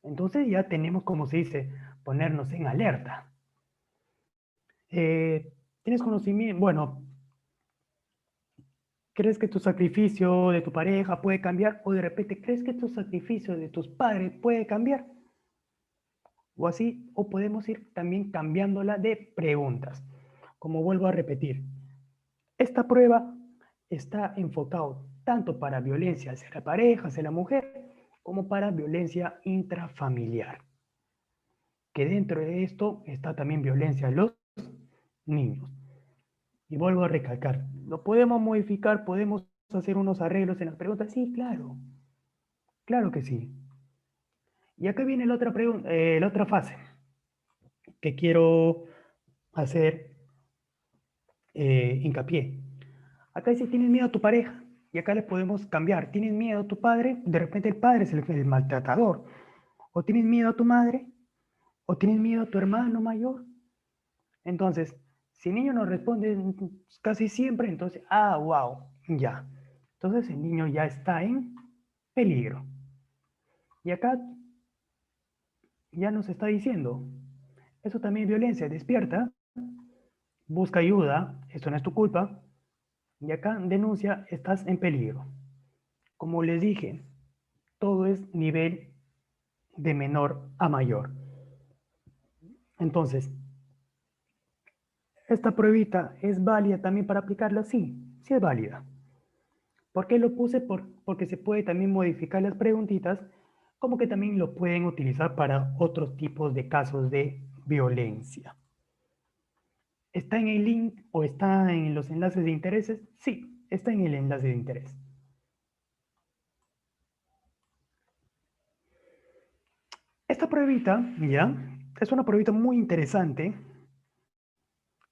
entonces ya tenemos, como se dice, ponernos en alerta. ¿Tienes conocimiento? Bueno, ¿crees que tu sacrificio de tu pareja puede cambiar? O de repente, ¿crees que tu sacrificio de tus padres puede cambiar? O así, o podemos ir también cambiándola de preguntas. Como vuelvo a repetir, esta prueba está enfocado tanto para violencia hacia la pareja, hacia la mujer, como para violencia intrafamiliar. Que dentro de esto está también violencia a los niños. Y vuelvo a recalcar, ¿lo podemos modificar? ¿Podemos hacer unos arreglos en las preguntas? Sí, claro, claro que sí. Y acá viene la otra fase que quiero hacer hincapié. Acá dice, tienes miedo a tu pareja. Y acá le podemos cambiar. ¿Tienes miedo a tu padre? De repente el padre es el maltratador. O tienes miedo a tu madre. O tienes miedo a tu hermano mayor. Entonces, si el niño nos responde casi siempre, entonces, wow, ya. Entonces el niño ya está en peligro. Y acá ya nos está diciendo, eso también es violencia, despierta, busca ayuda, esto no es tu culpa, y acá denuncia, estás en peligro. Como les dije, todo es nivel de menor a mayor. Entonces, ¿esta pruebita es válida también para aplicarla? Sí, sí es válida. ¿Por qué lo puse? Porque se puede también modificar las preguntitas, como que también lo pueden utilizar para otros tipos de casos de violencia. ¿Está en el link o está en los enlaces de intereses? Sí, está en el enlace de interés. Esta pruebita, ya, es una pruebita muy interesante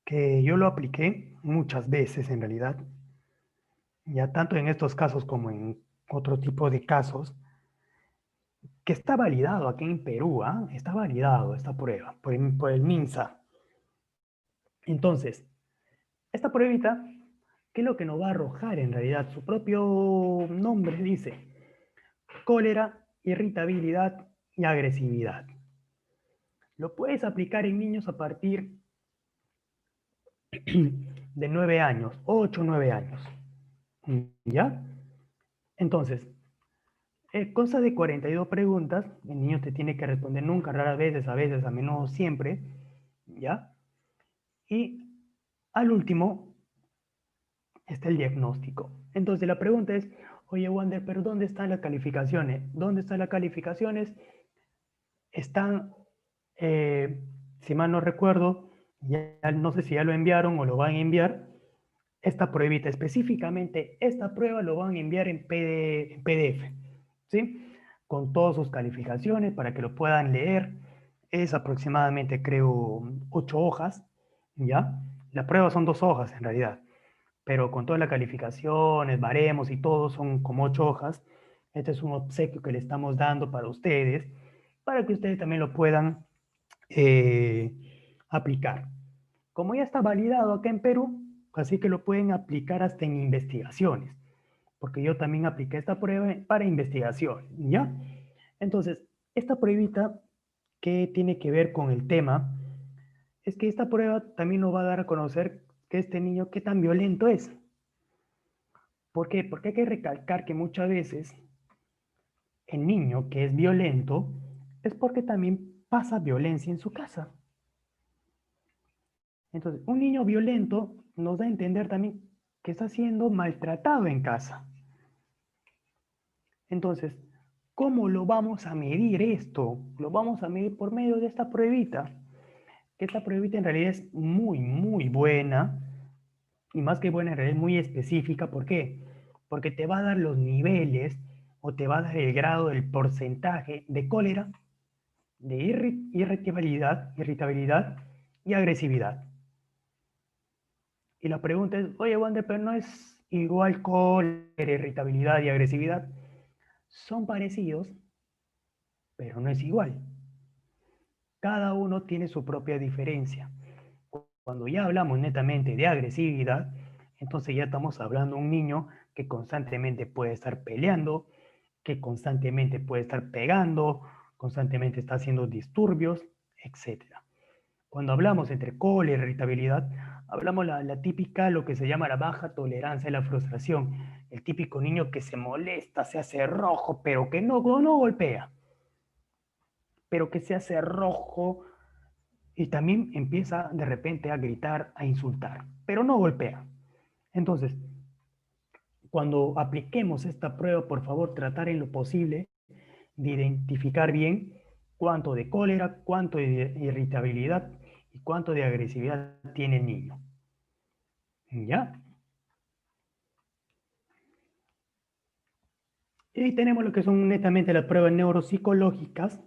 que yo lo apliqué muchas veces en realidad, ya tanto en estos casos como en otro tipo de casos, que está validado aquí en Perú, ¿ah? Está validado esta prueba por el MINSA. Entonces, esta pruebita, ¿qué es lo que nos va a arrojar en realidad? Su propio nombre dice cólera, irritabilidad y agresividad. Lo puedes aplicar en niños a partir de 9 años, 8 o 9 años. ¿Ya? Entonces, Consta de 42 preguntas. El niño te tiene que responder nunca, raras veces, a menudo, siempre. ¿Ya? Y al último está el diagnóstico. Entonces la pregunta es, oye Wander, pero ¿dónde están las calificaciones? ¿Dónde están las calificaciones? Están, si mal no recuerdo, ya no sé si ya lo enviaron o lo van a enviar, esta pruebita específicamente, esta prueba lo van a enviar en PDF, ¿sí? Con todas sus calificaciones para que lo puedan leer. Es aproximadamente, creo, 8 hojas, ¿ya? La prueba son 2 hojas en realidad, pero con todas las calificaciones, baremos y todo, son como 8 hojas. Este es un obsequio que le estamos dando para que ustedes también lo puedan eh, aplicar. Como ya está validado acá en Perú, así que lo pueden aplicar hasta en investigaciones, porque yo también apliqué esta prueba para investigación, ¿ya? Entonces, esta pruebita que tiene que ver con el tema, es que esta prueba también nos va a dar a conocer que este niño qué tan violento es. ¿Por qué? Porque hay que recalcar que muchas veces el niño que es violento es porque también pasa violencia en su casa. Entonces, un niño violento nos da a entender también que está siendo maltratado en casa. Entonces, ¿cómo lo vamos a medir esto? Lo vamos a medir por medio de esta pruebita. Que esta pruebita en realidad es muy, muy buena. Y más que buena, en realidad es muy específica. ¿Por qué? Porque te va a dar los niveles o te va a dar el grado del porcentaje de cólera, de irritabilidad y agresividad. Y la pregunta es, oye, Wander, pero no es igual cólera, irritabilidad y agresividad. Son parecidos, pero no es igual. Cada uno tiene su propia diferencia. Cuando ya hablamos netamente de agresividad, entonces ya estamos hablando de un niño que constantemente puede estar peleando, que constantemente puede estar pegando, constantemente está haciendo disturbios, etcétera. Cuando hablamos entre cólera y irritabilidad, hablamos la típica, lo que se llama la baja tolerancia a la frustración. El típico niño que se molesta, se hace rojo, pero que no golpea, pero que se hace rojo y también empieza de repente a gritar, a insultar, pero no golpea. Entonces, cuando apliquemos esta prueba, por favor, tratar en lo posible de identificar bien cuánto de cólera, cuánto de irritabilidad y cuánto de agresividad tiene el niño. ¿Ya? Y tenemos lo que son netamente las pruebas neuropsicológicas.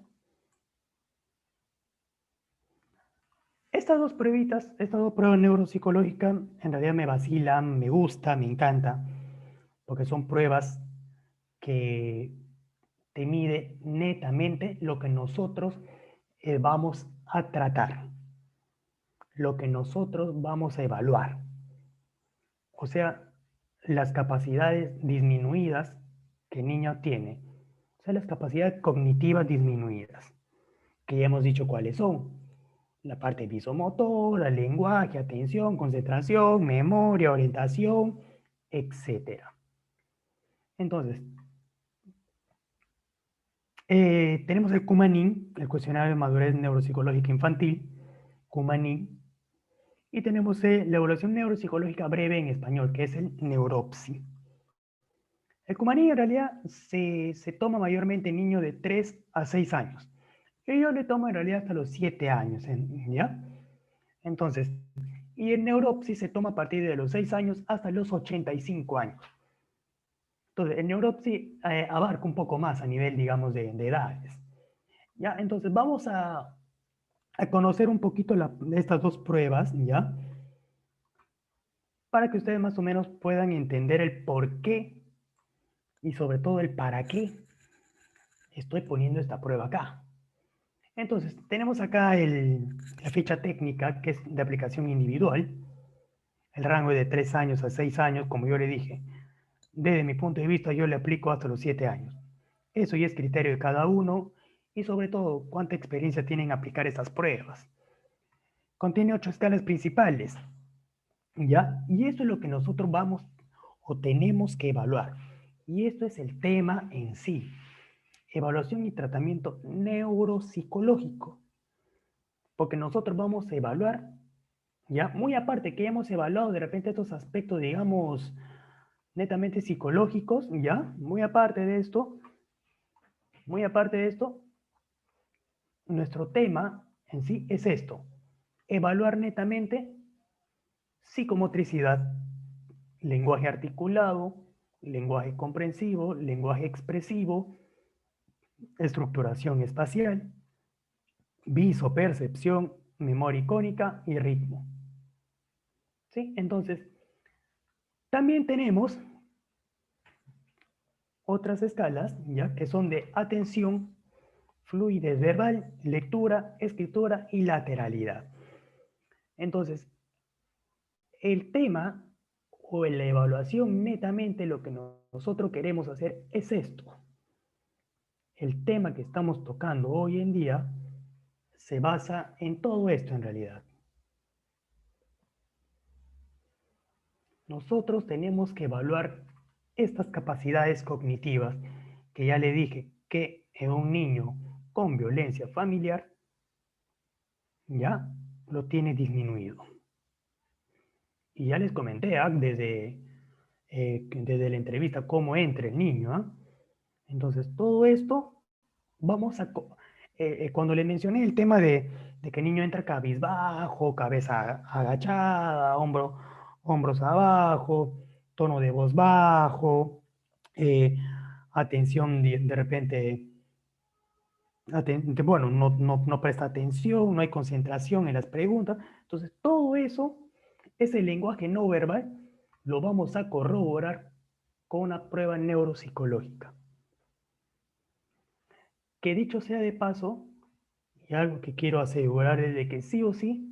Estas dos pruebas neuropsicológicas en realidad me vacilan, me gusta, me encanta, porque son pruebas que te mide netamente lo que nosotros vamos a tratar, lo que nosotros vamos a evaluar. O sea, las capacidades disminuidas que el niño tiene, o sea, las capacidades cognitivas disminuidas, que ya hemos dicho cuáles son. La parte visomotora, lenguaje, atención, concentración, memoria, orientación, etcétera. Entonces, tenemos el Cumanín, el cuestionario de madurez neuropsicológica infantil, Cumanín, y tenemos la evaluación neuropsicológica breve en español, que es el Neuropsi. El Cumaní en realidad se toma mayormente en niños de 3 a 6 años. Y yo le tomo en realidad hasta los 7 años, ¿ya? Entonces, y el Neuropsi se toma a partir de los 6 años hasta los 85 años. Entonces, el Neuropsi abarca un poco más a nivel, digamos, de edades. ¿Ya? Entonces, vamos a conocer un poquito estas dos pruebas, ¿ya? Para que ustedes más o menos puedan entender el por qué y sobre todo el para qué estoy poniendo esta prueba acá. Entonces, tenemos acá la ficha técnica que es de aplicación individual, el rango es de 3 años a 6 años, como yo le dije. Desde mi punto de vista, yo le aplico hasta los 7 años. Eso ya es criterio de cada uno y sobre todo cuánta experiencia tienen en aplicar estas pruebas. Contiene 8 escalas principales, ¿ya? Y eso es lo que nosotros vamos o tenemos que evaluar. Y esto es el tema en sí. evaluación y tratamiento neuropsicológico, porque nosotros vamos a evaluar, ya, muy aparte que ya hemos evaluado de repente estos aspectos, digamos, netamente psicológicos, ya, muy aparte de esto, nuestro tema en sí es esto, evaluar netamente psicomotricidad, lenguaje articulado, lenguaje comprensivo, lenguaje expresivo, estructuración espacial, visopercepción, memoria icónica y ritmo. ¿Sí? Entonces, también tenemos otras escalas, ¿ya? Que son de atención, fluidez verbal, lectura, escritura y lateralidad. Entonces, el tema o la evaluación netamente lo que nosotros queremos hacer es esto. El tema que estamos tocando hoy en día se basa en todo esto en realidad. Nosotros tenemos que evaluar estas capacidades cognitivas que ya le dije que en un niño con violencia familiar ya lo tiene disminuido. Y ya les comenté desde la entrevista cómo entra el niño. Entonces, todo esto vamos a... cuando le mencioné el tema de que el niño entra cabizbajo, cabeza agachada, hombros abajo, tono de voz bajo, eh, atención de repente, bueno, no presta atención, no hay concentración en las preguntas. Entonces, todo eso, ese lenguaje no verbal, lo vamos a corroborar con una prueba neuropsicológica. Que dicho sea de paso, y algo que quiero asegurar es de que sí o sí,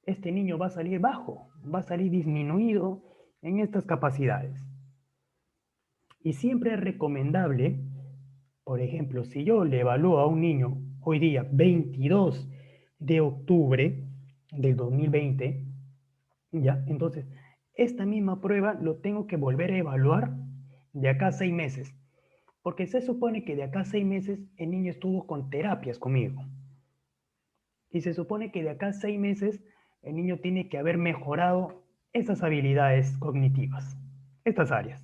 este niño va a salir bajo, va a salir disminuido en estas capacidades. Y siempre es recomendable, por ejemplo, si yo le evalúo a un niño hoy día, 22 de octubre del 2020, ya, entonces, esta misma prueba lo tengo que volver a evaluar de acá a 6 meses, porque se supone que de acá a 6 meses el niño estuvo con terapias conmigo. Y se supone que de acá a 6 meses el niño tiene que haber mejorado esas habilidades cognitivas, estas áreas.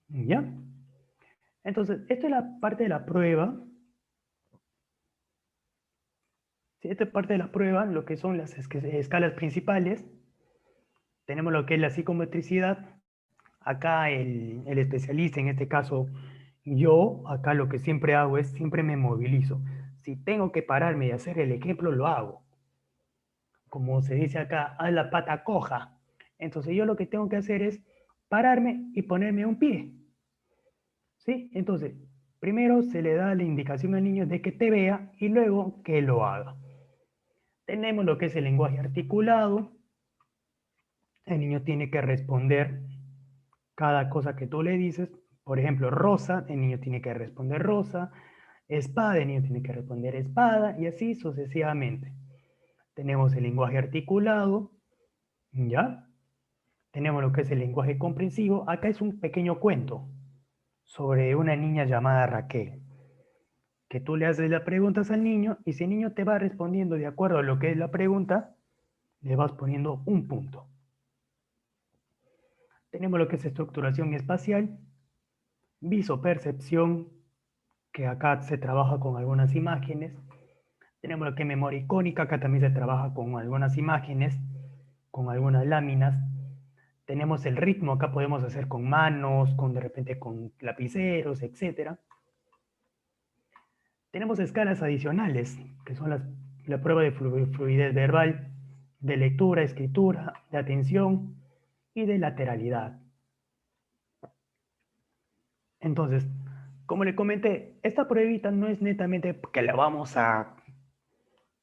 ¿Ya? Entonces, esta es la parte de la prueba. ¿Sí? Esta es parte de la prueba, lo que son las escalas principales. Tenemos lo que es la psicometricidad. Acá el especialista, en este caso yo, acá lo que siempre hago es, siempre me movilizo. Si tengo que pararme y hacer el ejemplo, lo hago. Como se dice acá, haz la pata coja. Entonces yo lo que tengo que hacer es pararme y ponerme un pie. ¿Sí? Entonces, primero se le da la indicación al niño de que te vea y luego que lo haga. Tenemos lo que es el lenguaje articulado. El niño tiene que responder cada cosa que tú le dices. Por ejemplo, rosa, el niño tiene que responder rosa. Espada, el niño tiene que responder espada y así sucesivamente. Tenemos el lenguaje articulado, ¿ya? Tenemos lo que es el lenguaje comprensivo. Acá es un pequeño cuento sobre una niña llamada Raquel, que tú le haces las preguntas al niño y si el niño te va respondiendo de acuerdo a lo que es la pregunta, le vas poniendo un punto. Tenemos lo que es estructuración espacial, visopercepción, que acá se trabaja con algunas imágenes. Tenemos lo que es memoria icónica, acá también se trabaja con algunas imágenes, con algunas láminas. Tenemos el ritmo, acá podemos hacer con manos, con de repente con lapiceros, etc. Tenemos escalas adicionales, que son la prueba de fluidez verbal, de lectura, escritura, de atención y de lateralidad. Entonces, como le comenté, esta pruebita no es netamente que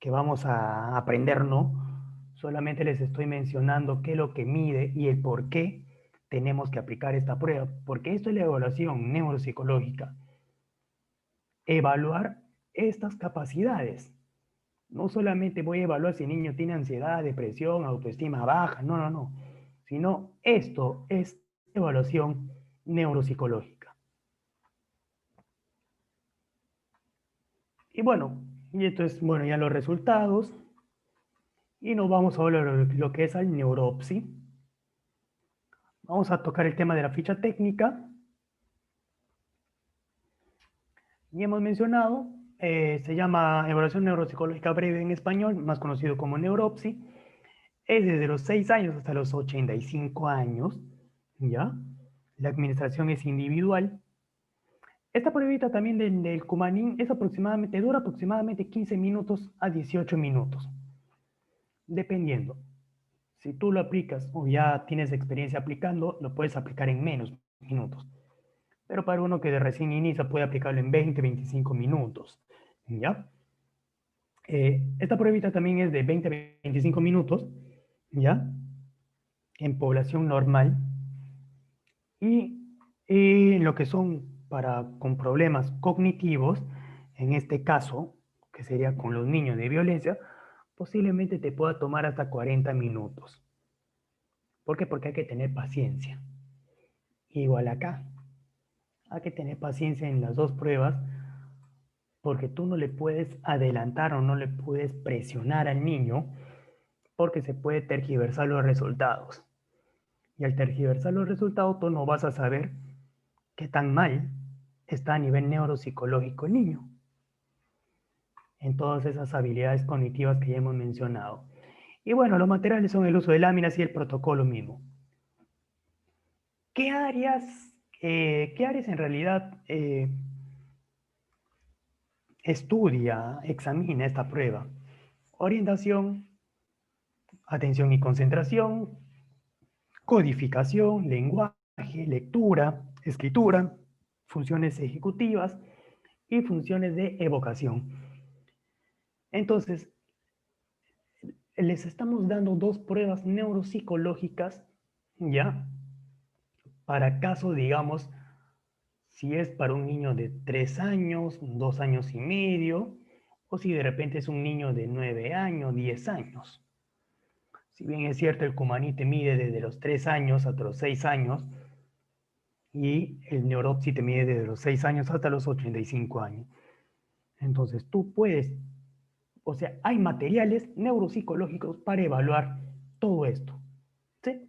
vamos a aprender, ¿no? Solamente les estoy mencionando qué es lo que mide y el por qué tenemos que aplicar esta prueba, porque esto es la evaluación neuropsicológica. Evaluar estas capacidades. No solamente voy a evaluar si el niño tiene ansiedad, depresión, autoestima baja, no, sino esto es evaluación neuropsicológica. Y bueno, y esto es, bueno, ya los resultados. Y nos vamos a hablar de lo que es el Neuropsy. Vamos a tocar el tema de la ficha técnica. Y hemos mencionado, se llama evaluación neuropsicológica breve en español, más conocido como Neuropsy. Es desde los 6 años hasta los 85 años, ¿ya? La administración es individual. Esta pruebita también del Cumanín es aproximadamente, dura aproximadamente 15 minutos a 18 minutos, dependiendo. Si tú lo aplicas o ya tienes experiencia aplicando, lo puedes aplicar en menos minutos. Pero para uno que de recién inicia puede aplicarlo en 20, 25 minutos, ¿ya? Esta pruebita también es de 20 a 25 minutos, ¿ya? En población normal. Y lo que son con problemas cognitivos, en este caso, que sería con los niños de violencia, posiblemente te pueda tomar hasta 40 minutos. ¿Por qué? Porque hay que tener paciencia. Igual acá, hay que tener paciencia en las dos pruebas, porque tú no le puedes adelantar o no le puedes presionar al niño, porque se puede tergiversar los resultados. Y al tergiversar los resultados, tú no vas a saber qué tan mal está a nivel neuropsicológico el niño, en todas esas habilidades cognitivas que ya hemos mencionado. Y bueno, los materiales son el uso de láminas y el protocolo mismo. ¿Qué áreas, qué áreas en realidad estudia, examina esta prueba? Orientación, atención y concentración, codificación, lenguaje, lectura, escritura, funciones ejecutivas y funciones de evocación. Entonces, les estamos dando dos pruebas neuropsicológicas, ¿ya? Para caso, digamos, si es para un niño de 3 años, 2 años y medio, o si de repente es un niño de 9 años, 10 años. Si bien es cierto, el Cumaní te mide desde los 3 años hasta los 6 años, y el Neuropsy te mide desde los 6 años hasta los 85 años. Entonces tú puedes, o sea, hay materiales neuropsicológicos para evaluar todo esto. ¿Sí?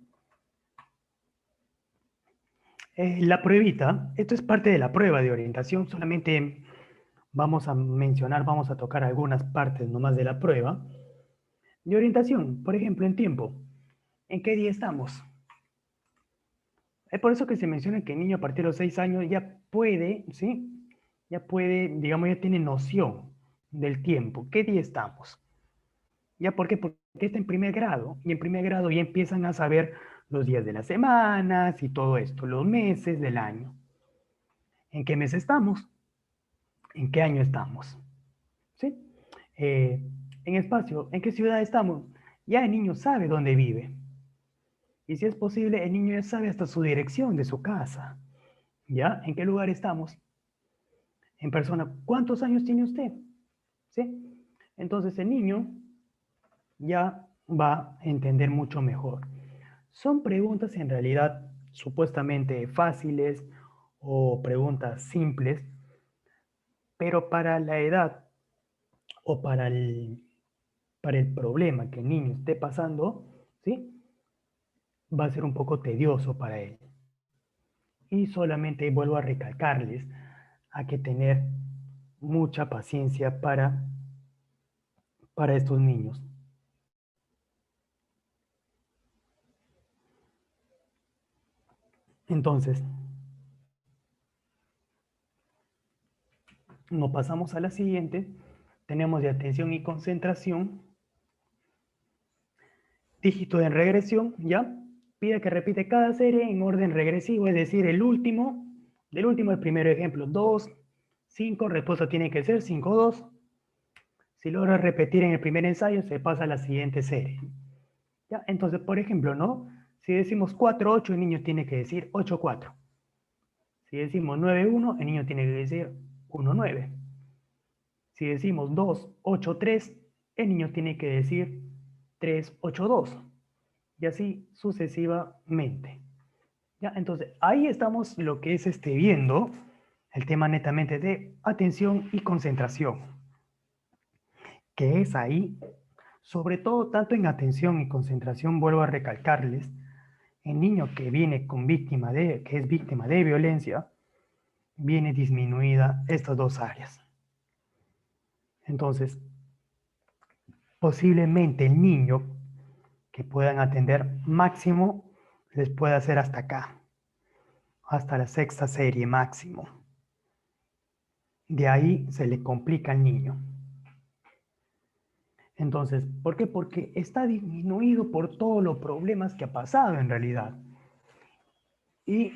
La pruebita, esto es parte de la prueba de orientación, solamente vamos a mencionar, vamos a tocar algunas partes nomás de la prueba. De orientación, por ejemplo, en tiempo. ¿En qué día estamos? Es por eso que se menciona que el niño a partir de los 6 años ya puede, ¿sí? Ya puede, digamos, ya tiene noción del tiempo. ¿Qué día estamos? ¿Ya por qué? Porque está en primer grado, y en primer grado ya empiezan a saber los días de las semanas y todo esto, los meses del año. ¿En qué mes estamos? ¿En qué año estamos? ¿Sí? En espacio, ¿en qué ciudad estamos? Ya el niño sabe dónde vive. Y si es posible, el niño ya sabe hasta su dirección de su casa. ¿Ya? ¿En qué lugar estamos? En persona, ¿cuántos años tiene usted? ¿Sí? Entonces el niño ya va a entender mucho mejor. Son preguntas en realidad supuestamente fáciles o preguntas simples, pero para la edad o para el problema que el niño esté pasando, ¿sí? Va a ser un poco tedioso para él. Y solamente vuelvo a recalcarles, hay que tener mucha paciencia para estos niños. Entonces, nos pasamos a la siguiente. Tenemos de atención y concentración. Dígito en regresión, ¿ya? Pide que repite cada serie en orden regresivo, es decir, el último, del último el primer ejemplo, 2, 5, respuesta tiene que ser 5, 2. Si logra repetir en el primer ensayo, se pasa a la siguiente serie. ¿Ya? Entonces, por ejemplo, ¿no? Si decimos 4, 8, el niño tiene que decir 8, 4. Si decimos 9, 1, el niño tiene que decir 1, 9. Si decimos 2, 8, 3, el niño tiene que decir 3, 8, 2. Y así sucesivamente. ¿Ya? Entonces, ahí estamos lo que es viendo el tema netamente de atención y concentración. que es ahí, sobre todo tanto en atención y concentración, vuelvo a recalcarles, el niño que viene que es víctima de violencia, viene disminuida estas dos áreas. Entonces, posiblemente el niño que puedan atender máximo les puede hacer hasta acá, hasta la sexta serie máximo. De ahí se le complica al niño. Entonces, ¿por qué? Porque está disminuido por todos los problemas que ha pasado en realidad. Y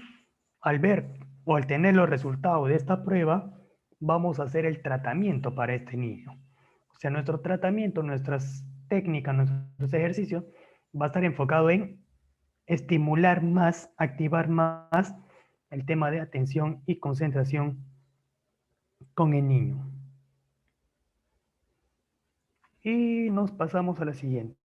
al ver o al tener los resultados de esta prueba, vamos a hacer el tratamiento para este niño. O sea, nuestro tratamiento, nuestras técnicas, nuestros ejercicios, va a estar enfocado en estimular más, activar más el tema de atención y concentración con el niño. Y nos pasamos a la siguiente.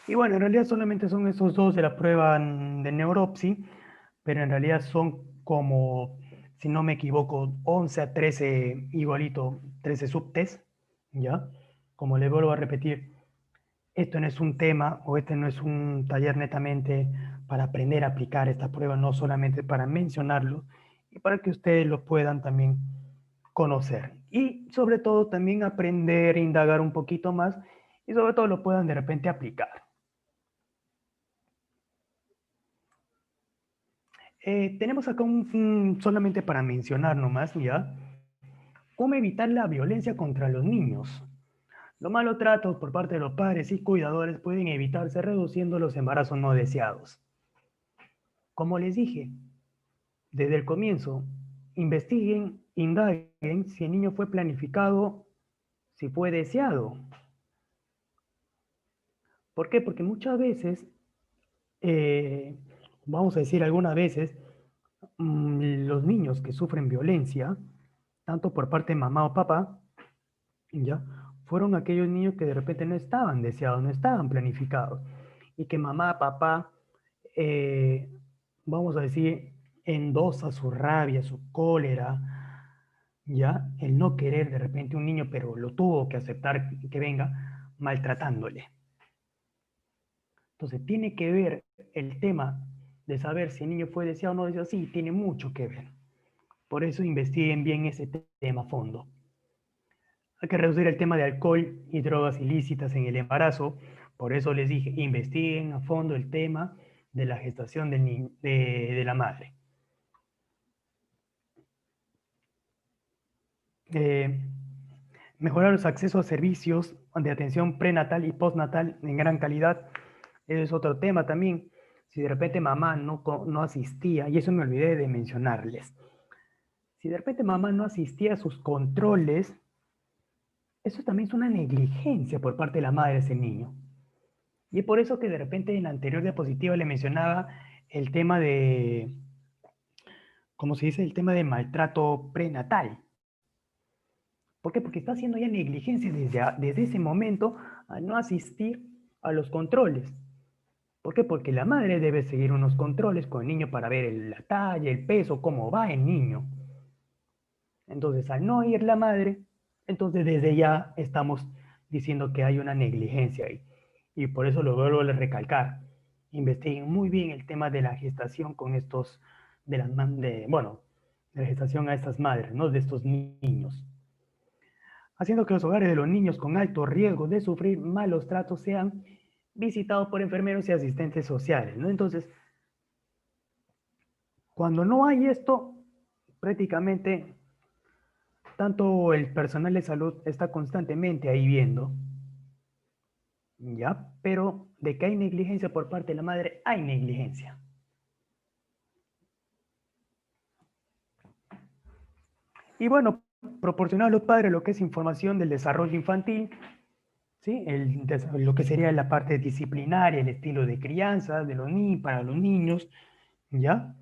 Y bueno, en realidad solamente son esos dos de la prueba de neuropsi, pero en realidad son como, si no me equivoco, 11 a 13 igualito, 13 subtest, ¿ya? Como le vuelvo a repetir, esto no es un tema o este no es un taller netamente para aprender a aplicar esta prueba, no solamente para mencionarlo y para que ustedes lo puedan también conocer. Y sobre todo también aprender, indagar un poquito más y sobre todo lo puedan de repente aplicar. Tenemos acá solamente para mencionar nomás, ¿ya? ¿Cómo evitar la violencia contra los niños? Los malos tratos por parte de los padres y cuidadores pueden evitarse reduciendo los embarazos no deseados. Como les dije, desde el comienzo, investiguen, indaguen si el niño fue planificado, si fue deseado. ¿Por qué? Porque muchas veces, eh, vamos a decir algunas veces, los niños que sufren violencia, tanto por parte de mamá o papá, ¿ya? Fueron aquellos niños que de repente no estaban deseados, no estaban planificados, y que mamá, papá, eh, vamos a decir, endosa su rabia, su cólera, ¿ya? El no querer de repente un niño, pero lo tuvo que aceptar que venga maltratándole. Entonces, tiene que ver el tema de saber si el niño fue deseado o no deseado, sí, tiene mucho que ver. Por eso investiguen bien ese tema a fondo. Hay que reducir el tema de alcohol y drogas ilícitas en el embarazo. Por eso les dije, investiguen a fondo el tema de la gestación de la madre. Eh, Mejorar los accesos a servicios de atención prenatal y postnatal en gran calidad. Ese es otro tema también. Si de repente mamá no asistía, y eso me olvidé de mencionarles, si de repente mamá no asistía a sus controles, eso también es una negligencia por parte de la madre de ese niño. Y es por eso que de repente en la anterior diapositiva le mencionaba el tema de, ¿cómo se dice? El tema de maltrato prenatal. ¿Por qué? Porque está haciendo ya negligencia desde ese momento al no asistir a los controles. ¿Por qué? Porque la madre debe seguir unos controles con el niño para ver la talla, el peso, cómo va el niño. Entonces, al no ir la madre, entonces desde ya estamos diciendo que hay una negligencia ahí. Y por eso lo vuelvo a recalcar. Investiguen muy bien el tema de la gestación con estos, bueno, de la gestación a estas madres, ¿no? De estos niños. Haciendo que los hogares de los niños con alto riesgo de sufrir malos tratos sean visitados por enfermeros y asistentes sociales, ¿no? Entonces, cuando no hay esto, prácticamente tanto el personal de salud está constantemente ahí viendo, ¿ya? Pero de que hay negligencia por parte de la madre, hay negligencia. Y bueno, proporcionar a los padres lo que es información del desarrollo infantil, ¿sí? Lo que sería la parte disciplinaria, el estilo de crianza de los niños, para los niños, ¿ya?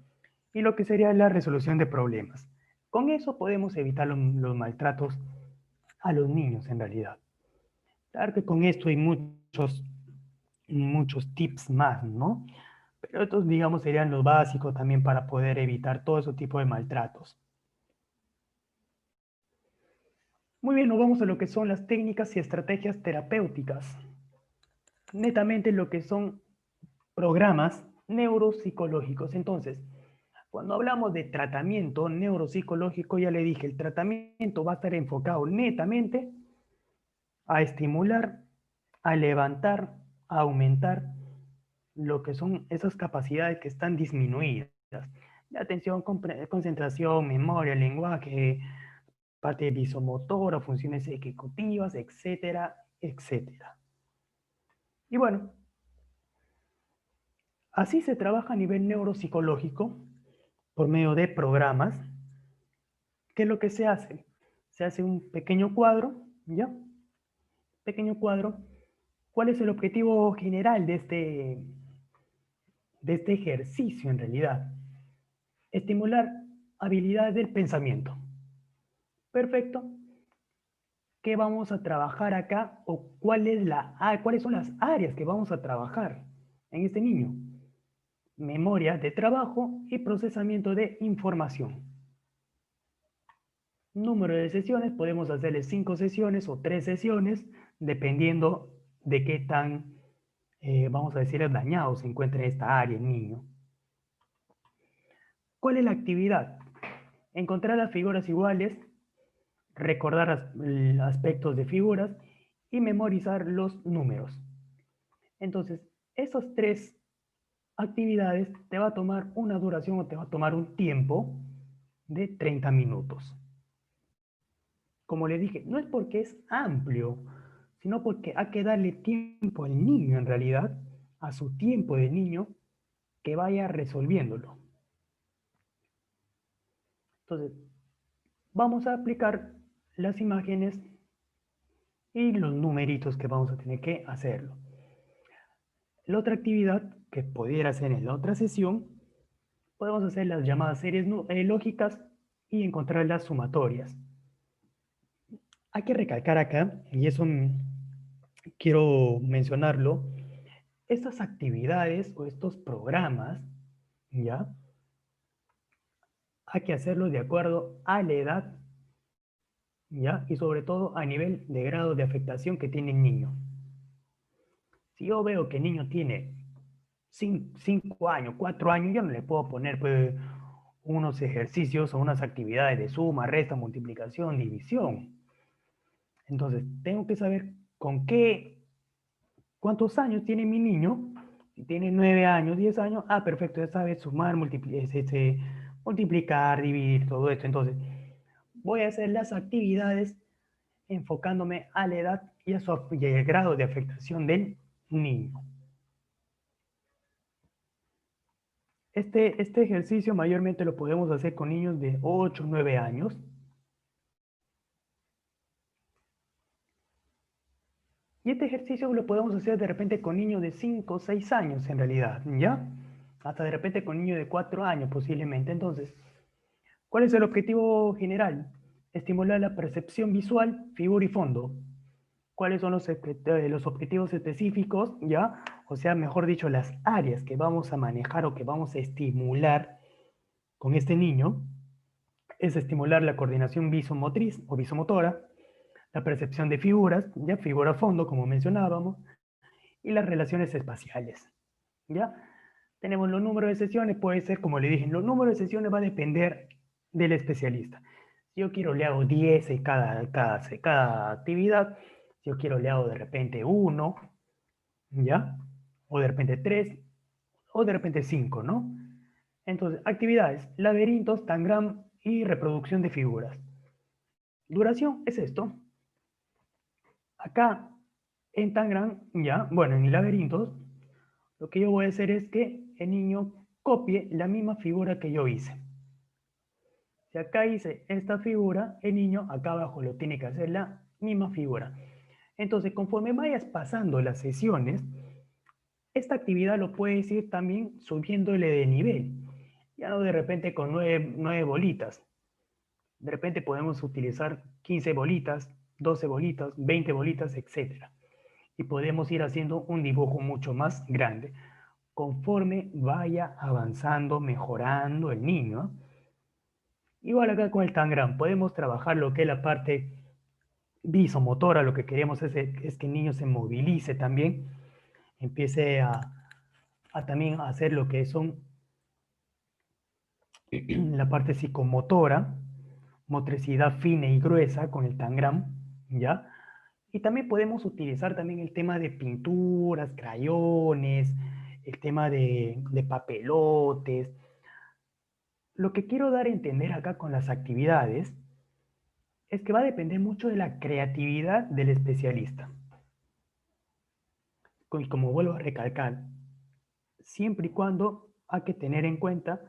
Y lo que sería la resolución de problemas. Con eso podemos evitar los maltratos a los niños en realidad. Claro que con esto hay muchos tips más, ¿no? Pero estos, digamos, serían los básicos también para poder evitar todo ese tipo de maltratos. Muy bien, nos vamos a lo que son las técnicas y estrategias terapéuticas. Netamente lo que son programas neuropsicológicos. Entonces, cuando hablamos de tratamiento neuropsicológico, ya le dije, el tratamiento va a estar enfocado netamente a estimular, a levantar, a aumentar lo que son esas capacidades que están disminuidas. De atención, concentración, memoria, lenguaje, parte visomotora, funciones ejecutivas, etcétera, etcétera. Y bueno, así se trabaja a nivel neuropsicológico por medio de programas. ¿Qué es lo que se hace? Se hace un pequeño cuadro, ¿ya? Pequeño cuadro. ¿Cuál es el objetivo general de este ejercicio en realidad? Estimular habilidades del pensamiento. Perfecto. ¿Qué vamos a trabajar acá? ¿O cuáles son las áreas que vamos a trabajar en este niño? Memoria de trabajo y procesamiento de información. Número de sesiones, podemos hacerle 5 sesiones o 3 sesiones, dependiendo de qué tan, vamos a decir, dañado se encuentra en esta área el niño. ¿Cuál es la actividad? Encontrar las figuras iguales, recordar aspectos de figuras y memorizar los números. Entonces, esas 3 actividades te va a tomar una duración o te va a tomar un tiempo de 30 minutos. Como le dije, no es porque es amplio, sino porque hay que darle tiempo al niño en realidad, a su tiempo de niño, que vaya resolviéndolo. Entonces, vamos a aplicar las imágenes y los numeritos que vamos a tener que hacerlo. La otra actividad que pudiera hacer en la otra sesión, podemos hacer las llamadas series lógicas y encontrar las sumatorias. Hay que recalcar acá, y eso quiero mencionarlo, estas actividades o estos programas, ¿ya? Hay que hacerlo de acuerdo a la edad, ¿ya? Y sobre todo a nivel de grado de afectación que tiene el niño. Si yo veo que el niño tiene 5 años, 4 años, yo no le puedo poner pues, unos ejercicios o unas actividades de suma, resta, multiplicación, división. Entonces, tengo que saber cuántos años tiene mi niño. Si tiene 9 años, 10 años, perfecto, ya sabe sumar, multiplicar, dividir, todo esto. Entonces, voy a hacer las actividades enfocándome a la edad y al grado de afectación del niño. Este ejercicio mayormente lo podemos hacer con niños de 8 o 9 años. Y este ejercicio lo podemos hacer de repente con niños de 5 o 6 años en realidad, ¿ya? Hasta de repente con niños de 4 años posiblemente. Entonces, ¿cuál es el objetivo general? Estimular la percepción visual, figura y fondo. ¿Cuáles son los objetivos específicos, ya? O sea, mejor dicho, las áreas que vamos a manejar o que vamos a estimular con este niño es estimular la coordinación visomotriz o visomotora, la percepción de figuras, ya figura-fondo, como mencionábamos, y las relaciones espaciales, ¿ya? Tenemos los números de sesiones, puede ser, como le dije, los números de sesiones va a depender del especialista. Si yo quiero, le hago 10 en cada actividad. Si yo quiero, le hago de repente 1, ¿ya? O de repente 3, o de repente 5, ¿no? Entonces, actividades, laberintos, tangram y reproducción de figuras. Duración es esto. Acá, en tangram, ya, bueno, en laberintos, lo que yo voy a hacer es que el niño copie la misma figura que yo hice. Si acá hice esta figura, el niño acá abajo lo tiene que hacer la misma figura. Entonces, conforme vayas pasando las sesiones, esta actividad lo puedes ir también subiéndole de nivel. Ya no de repente con 9 bolitas. De repente podemos utilizar 15 bolitas, 12 bolitas, 20 bolitas, etc. Y podemos ir haciendo un dibujo mucho más grande. conforme vaya avanzando, mejorando el niño. Igual acá con el Tangram, podemos trabajar lo que es la parte visomotora, lo que queremos es que el niño se movilice también, empiece a también hacer lo que son la parte psicomotora, motricidad fina y gruesa con el Tangram, ¿ya? Y también podemos utilizar también el tema de pinturas, crayones, el tema de papelotes. Lo que quiero dar a entender acá con las actividades es que va a depender mucho de la creatividad del especialista. Y como vuelvo a recalcar, siempre y cuando hay que tener en cuenta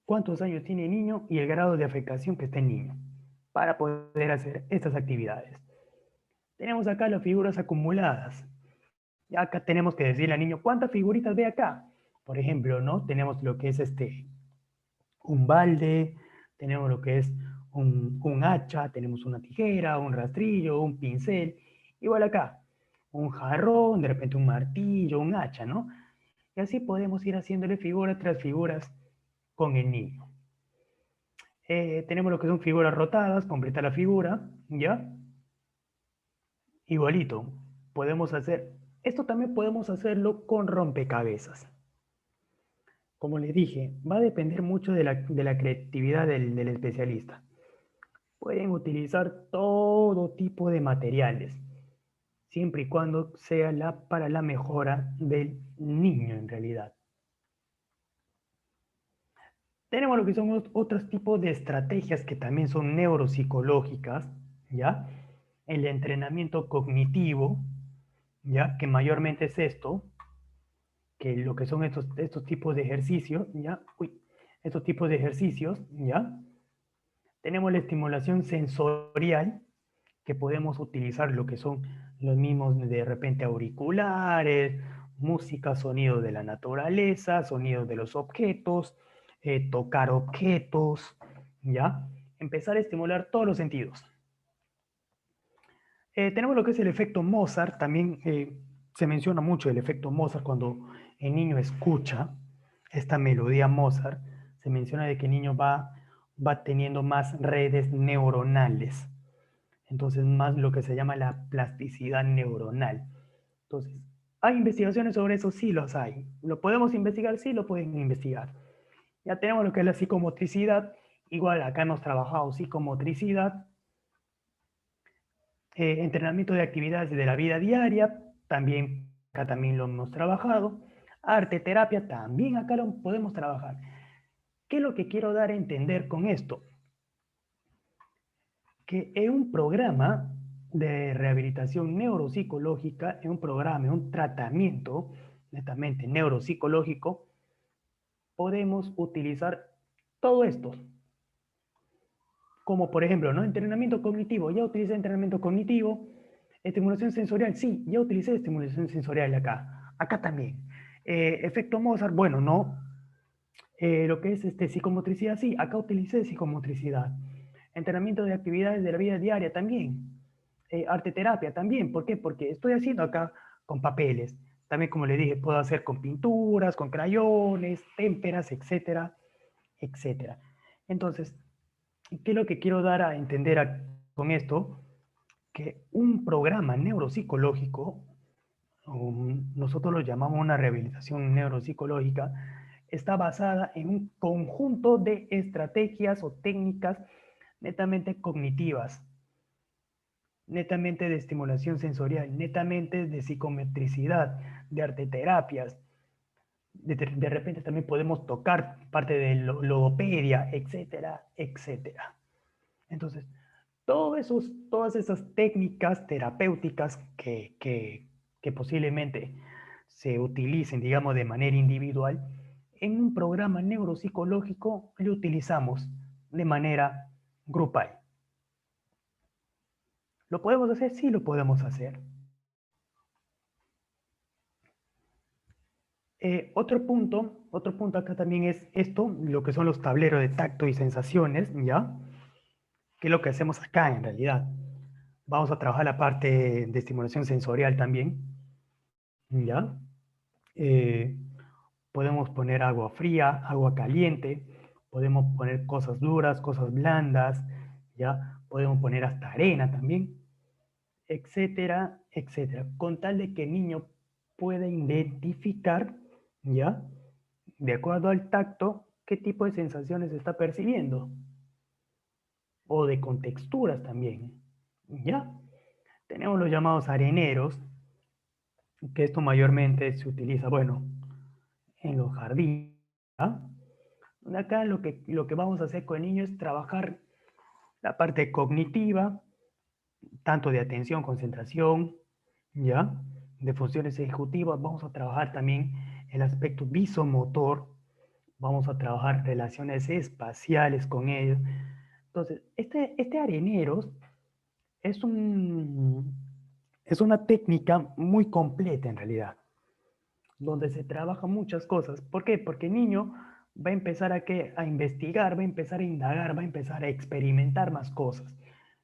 cuántos años tiene el niño y el grado de afectación que está el niño para poder hacer estas actividades. Tenemos acá las figuras acumuladas. Ya acá tenemos que decirle al niño, ¿cuántas figuritas ve acá? Por ejemplo, ¿no? Tenemos lo que es un balde, tenemos lo que es un hacha, tenemos una tijera, un rastrillo, un pincel. Igual acá, un jarrón, de repente un martillo, un hacha, ¿no? Y así podemos ir haciéndole figuras tras figuras con el niño. Tenemos lo que son figuras rotadas, completa la figura, ¿ya? Igualito, podemos hacer, esto también podemos hacerlo con rompecabezas. Como les dije, va a depender mucho de la creatividad del especialista. Pueden utilizar todo tipo de materiales, siempre y cuando sea para la mejora del niño en realidad. Tenemos lo que son otros tipos de estrategias que también son neuropsicológicas, ¿ya? El entrenamiento cognitivo, ¿ya? Que mayormente es esto, que lo que son estos tipos de ejercicios, ¿ya? Uy, estos tipos de ejercicios, ¿ya? Tenemos la estimulación sensorial, que podemos utilizar lo que son los mismos de repente auriculares, música, sonido de la naturaleza, sonido de los objetos, tocar objetos, ¿ya? Empezar a estimular todos los sentidos. Tenemos lo que es el efecto Mozart, también se menciona mucho el efecto Mozart cuando el niño escucha esta melodía Mozart, se menciona de que el niño va teniendo más redes neuronales, entonces más lo que se llama la plasticidad neuronal. Entonces, ¿hay investigaciones sobre eso? Sí los hay. ¿Lo podemos investigar? Sí lo pueden investigar. Ya tenemos lo que es la psicomotricidad, igual acá hemos trabajado psicomotricidad, entrenamiento de actividades de la vida diaria, también acá también lo hemos trabajado. Arte, terapia, también acá lo podemos trabajar. ¿Qué es lo que quiero dar a entender con esto? Que en un programa de rehabilitación neuropsicológica, en un programa, en un tratamiento netamente neuropsicológico, podemos utilizar todo esto. Como por ejemplo, ¿no? Entrenamiento cognitivo, ya utilicé entrenamiento cognitivo. Estimulación sensorial, sí, ya utilicé estimulación sensorial acá. Acá también. Efecto Mozart, bueno, no. Lo que es psicomotricidad, sí, acá utilicé psicomotricidad. Entrenamiento de actividades de la vida diaria también. Arte terapia también. ¿Por qué? Porque estoy haciendo acá con papeles. También, como le dije, puedo hacer con pinturas, con crayones, témperas, etcétera, etcétera. Entonces, ¿qué es lo que quiero dar a entender con esto? Que un programa neuropsicológico, nosotros lo llamamos una rehabilitación neuropsicológica, está basada en un conjunto de estrategias o técnicas netamente cognitivas, netamente de estimulación sensorial, netamente de psicometricidad, de arteterapias. De repente también podemos tocar parte de logopedia, etcétera, etcétera. Entonces, todas esas técnicas terapéuticas que posiblemente se utilicen, digamos, de manera individual, en un programa neuropsicológico lo utilizamos de manera grupal. ¿Lo podemos hacer? Sí, lo podemos hacer. Otro punto acá también es esto, lo que son los tableros de tacto y sensaciones, ¿ya? ¿Qué es lo que hacemos acá en realidad? Vamos a trabajar la parte de estimulación sensorial también, ¿ya? Eh, Podemos poner agua fría, agua caliente, podemos poner cosas duras, cosas blandas, ¿ya? Podemos poner hasta arena también, etcétera, etcétera, con tal de que el niño pueda identificar, ¿ya? De acuerdo al tacto, qué tipo de sensaciones está percibiendo, o de contexturas también, ¿ya? Tenemos los llamados areneros, que esto mayormente se utiliza, bueno, en los jardines, ¿ya? Acá lo que vamos a hacer con el niño es trabajar la parte cognitiva, tanto de atención, concentración, ¿ya? De funciones ejecutivas, vamos a trabajar también el aspecto visomotor, vamos a trabajar relaciones espaciales con ellos. Entonces, este areneros es es una técnica muy completa en realidad, donde se trabaja muchas cosas. ¿Por qué? Porque el niño va a empezar a investigar, va a empezar a indagar, va a empezar a experimentar más cosas.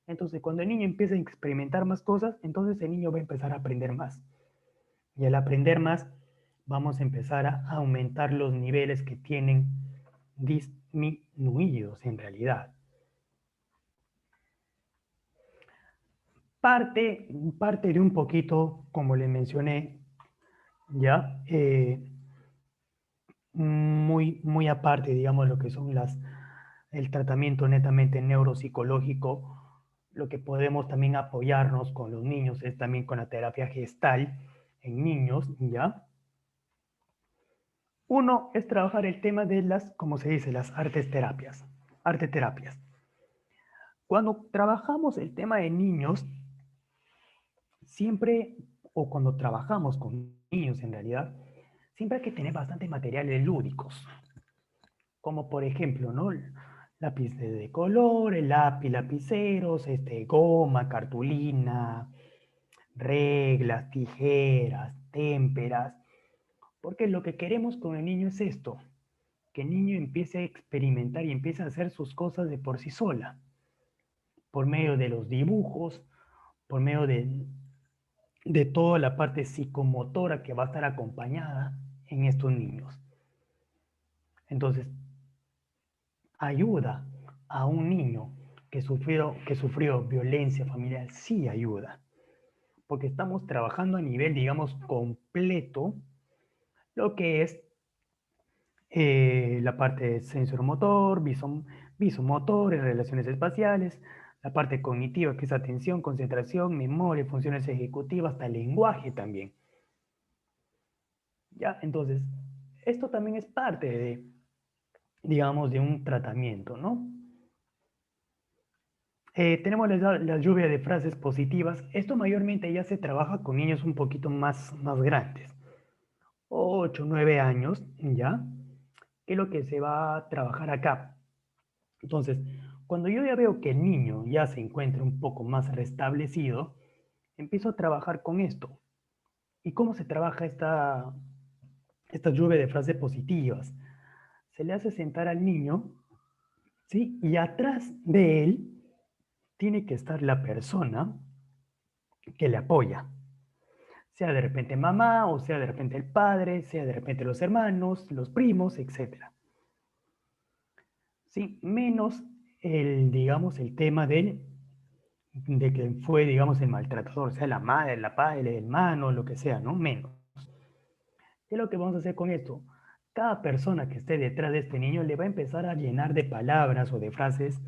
Entonces, cuando el niño empieza a experimentar más cosas, entonces el niño va a empezar a aprender más. Y al aprender más, vamos a empezar a aumentar los niveles que tienen disminuidos en realidad. Parte, parte de un poquito, como les mencioné, ya, muy aparte, digamos, lo que son el tratamiento netamente neuropsicológico, lo que podemos también apoyarnos con los niños es también con la terapia gestal en niños, ¿ya? Uno es trabajar el tema de las, como se dice, las artes terapias, arte terapias. Cuando trabajamos el tema de niños, siempre, o cuando trabajamos con niños en realidad, siempre hay que tener bastante materiales lúdicos, como por ejemplo, ¿no? Lápiz de color, el lápiz, lapiceros, goma, cartulina, reglas, tijeras, témperas, porque lo que queremos con el niño es esto, que el niño empiece a experimentar y empiece a hacer sus cosas de por sí sola, por medio de los dibujos, por medio de toda la parte psicomotora que va a estar acompañada en estos niños. Entonces, ayuda a un niño que sufrió violencia familiar, sí ayuda, porque estamos trabajando a nivel, digamos, completo, lo que es la parte sensoromotor, visomotor, relaciones espaciales, la parte cognitiva, que es atención, concentración, memoria, funciones ejecutivas, hasta lenguaje también. ¿Ya? Entonces, esto también es parte de, digamos, de un tratamiento, ¿no? Tenemos la lluvia de frases positivas. Esto mayormente ya se trabaja con niños un poquito más grandes, 8, 9 años, ¿ya? ¿Qué es lo que se va a trabajar acá? Entonces, cuando yo ya veo que el niño ya se encuentra un poco más restablecido, empiezo a trabajar con esto. ¿Y cómo se trabaja esta lluvia de frases positivas? Se le hace sentar al niño, ¿sí? Y atrás de él tiene que estar la persona que le apoya. Sea de repente mamá, o sea de repente el padre, sea de repente los hermanos, los primos, etc. ¿Sí? Menos digamos, el tema de que fue, digamos, el maltratador, sea la madre, la padre, el hermano, lo que sea, ¿no? Menos. ¿Qué es lo que vamos a hacer con esto? Cada persona que esté detrás de este niño le va a empezar a llenar de palabras o de frases,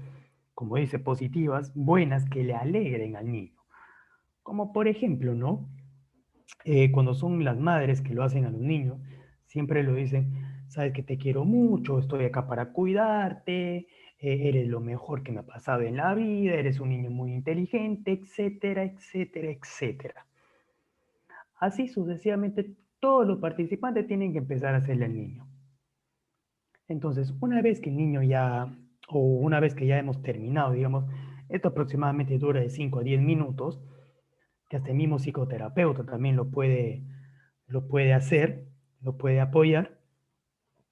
como dice, positivas, buenas, que le alegren al niño. Como por ejemplo, ¿no? Cuando son las madres que lo hacen a los niños, siempre lo dicen, sabes que te quiero mucho, estoy acá para cuidarte, eres lo mejor que me ha pasado en la vida, eres un niño muy inteligente, etcétera, etcétera, etcétera. Así sucesivamente, todos los participantes tienen que empezar a hacerle al niño. Entonces, una vez que el niño ya, o una vez que ya hemos terminado, digamos, esto aproximadamente dura de 5 a 10 minutos, que hasta el mismo psicoterapeuta también lo puede hacer, lo puede apoyar,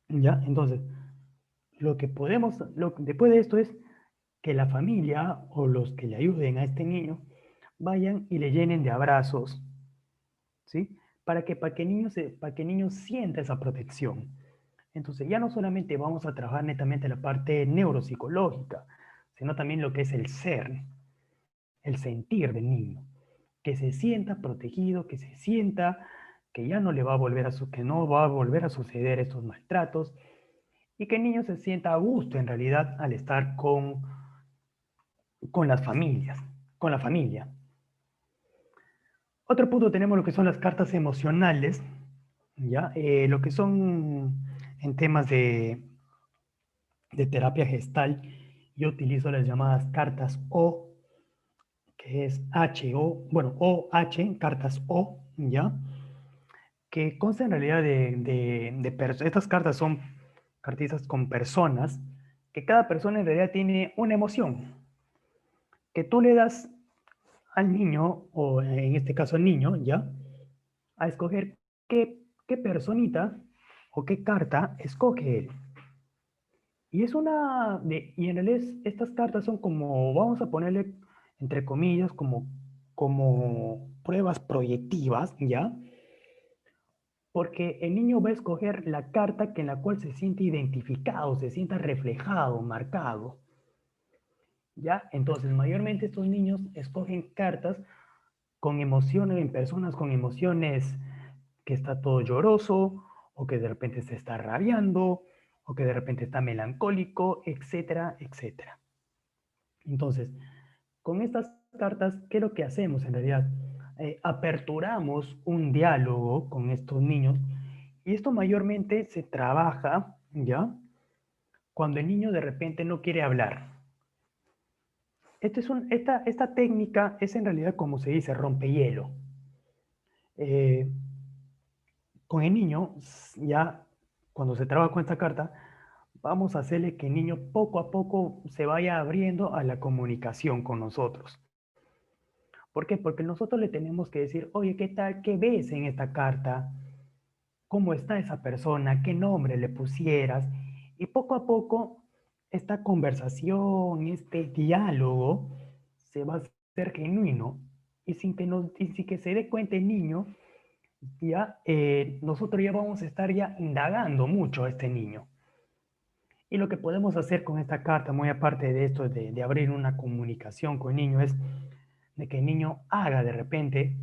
¿ya? Entonces, después de esto es que la familia o los que le ayuden a este niño vayan y le llenen de abrazos, ¿sí? para que el niño sienta esa protección. Entonces ya no solamente vamos a trabajar netamente la parte neuropsicológica, sino también lo que es el ser, el sentir del niño, que se sienta protegido, que se sienta que ya no le va a volver que no va a volver a suceder estos maltratos y que el niño se sienta a gusto en realidad al estar con las familias, con la familia. Otro punto tenemos lo que son las cartas emocionales, ¿ya? Lo que son en temas de terapia gestal, yo utilizo las llamadas cartas O, que es H-O, bueno, O-H, cartas O, ¿ya? Que consta en realidad estas cartas son cartitas con personas, que cada persona en realidad tiene una emoción, que tú le das al niño, o en este caso al niño, ¿ya? A escoger qué personita o qué carta escoge él. Y en realidad estas cartas son como, vamos a ponerle entre comillas, como pruebas proyectivas, ¿ya? Porque el niño va a escoger la carta en la cual se siente identificado, se sienta reflejado, marcado, ¿ya? Entonces, mayormente estos niños escogen cartas con emociones, en personas con emociones que está todo lloroso, o que de repente se está rabiando, o que de repente está melancólico, etcétera, etcétera. Entonces, con estas cartas, ¿qué es lo que hacemos en realidad? Aperturamos un diálogo con estos niños y esto mayormente se trabaja, ¿ya? Cuando el niño de repente no quiere hablar. Esta técnica es en realidad como se dice, rompehielo. Eh, con el niño, ya cuando se trabaja con esta carta, vamos a hacerle que el niño poco a poco se vaya abriendo a la comunicación con nosotros. ¿Por qué? Porque nosotros le tenemos que decir, oye, ¿qué tal? ¿Qué ves en esta carta? ¿Cómo está esa persona? ¿Qué nombre le pusieras? Y poco a poco, esta conversación, este diálogo, se va a hacer genuino. Y sin que se dé cuenta el niño, ya nosotros ya vamos a estar ya indagando mucho a este niño. Y lo que podemos hacer con esta carta, muy aparte de esto, de abrir una comunicación con el niño, es de que el niño haga de repente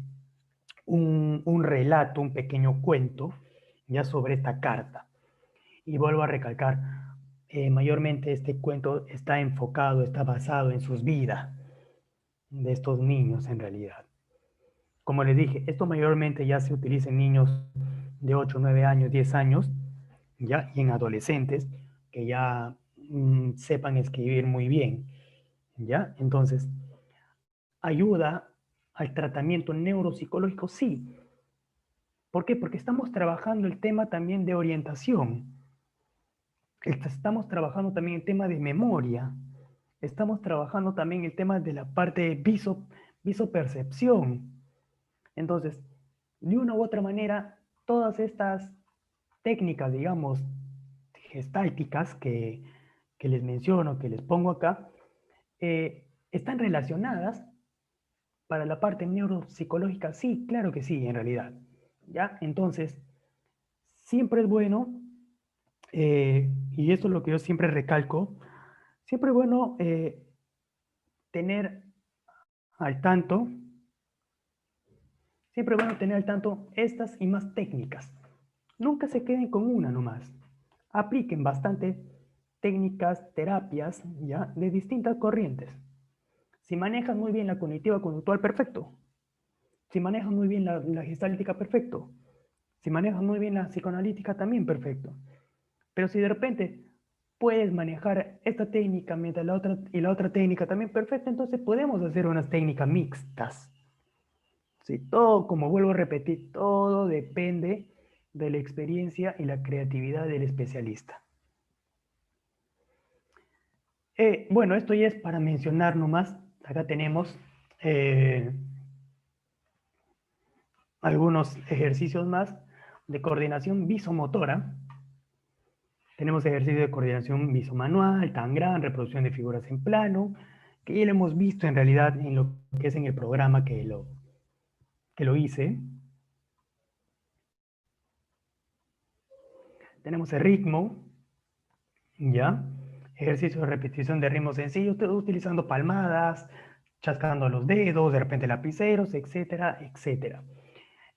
un relato, un pequeño cuento, ya sobre esta carta. Y vuelvo a recalcar, mayormente este cuento está enfocado, está basado en sus vidas de estos niños en realidad. Como les dije, esto mayormente ya se utiliza en niños de 8, 9 años, 10 años, ya, y en adolescentes que ya sepan escribir muy bien, ¿ya? Entonces, ayuda al tratamiento neuropsicológico, sí. ¿Por qué? Porque estamos trabajando el tema también de orientación, estamos trabajando también el tema de memoria, estamos trabajando también el tema de la parte de visopercepción. Entonces, de una u otra manera, todas estas técnicas, digamos, gestálticas que les menciono, que les pongo acá, están relacionadas para la parte neuropsicológica. Sí, claro que sí, en realidad. ¿Ya? Entonces, siempre es bueno, y esto es lo que yo siempre recalco, siempre es bueno tener al tanto, siempre es bueno tener al tanto estas y más técnicas. Nunca se queden con una nomás. Apliquen bastante técnicas, terapias, ¿ya? De distintas corrientes. Si manejas muy bien la cognitiva conductual, perfecto. Si manejas muy bien la gestáltica, perfecto. Si manejas muy bien la psicoanalítica, también perfecto. Pero si de repente puedes manejar esta técnica mientras la otra técnica también perfecto, entonces podemos hacer unas técnicas mixtas. Sí, todo, como vuelvo a repetir, todo depende de la experiencia y la creatividad del especialista. Bueno, esto ya es para mencionar nomás. Acá tenemos algunos ejercicios más de coordinación visomotora. Tenemos ejercicio de coordinación visomanual, tangram, reproducción de figuras en plano, que ya lo hemos visto en realidad en lo que es en el programa que lo hice. Tenemos el ritmo, ¿ya? Ejercicio de repetición de ritmos sencillos, utilizando palmadas, chascando los dedos, de repente lapiceros, etcétera, etcétera.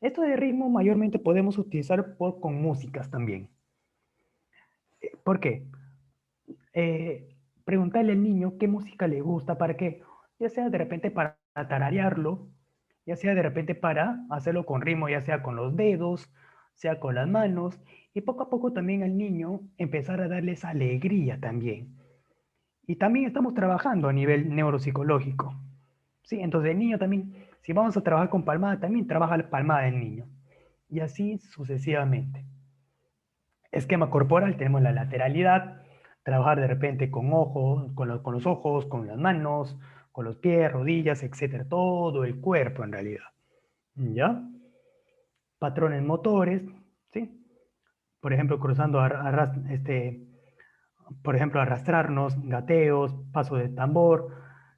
Esto de ritmo mayormente podemos utilizar con músicas también. ¿Por qué? Preguntarle al niño qué música le gusta, para que, ya sea de repente para tararearlo, ya sea de repente para hacerlo con ritmo, ya sea con los dedos, sea con las manos, y poco a poco también al niño empezar a darles alegría también. Y también estamos trabajando a nivel neuropsicológico. Sí, entonces el niño también, si vamos a trabajar con palmada, también trabaja la palmada del niño. Y así sucesivamente. Esquema corporal, tenemos la lateralidad, trabajar de repente con ojos, con los ojos, con las manos, con los pies, rodillas, etcétera, todo el cuerpo en realidad. ¿Ya? Patrones motores, ¿sí? Por ejemplo, cruzando, por ejemplo, arrastrarnos, gateos, paso de tambor,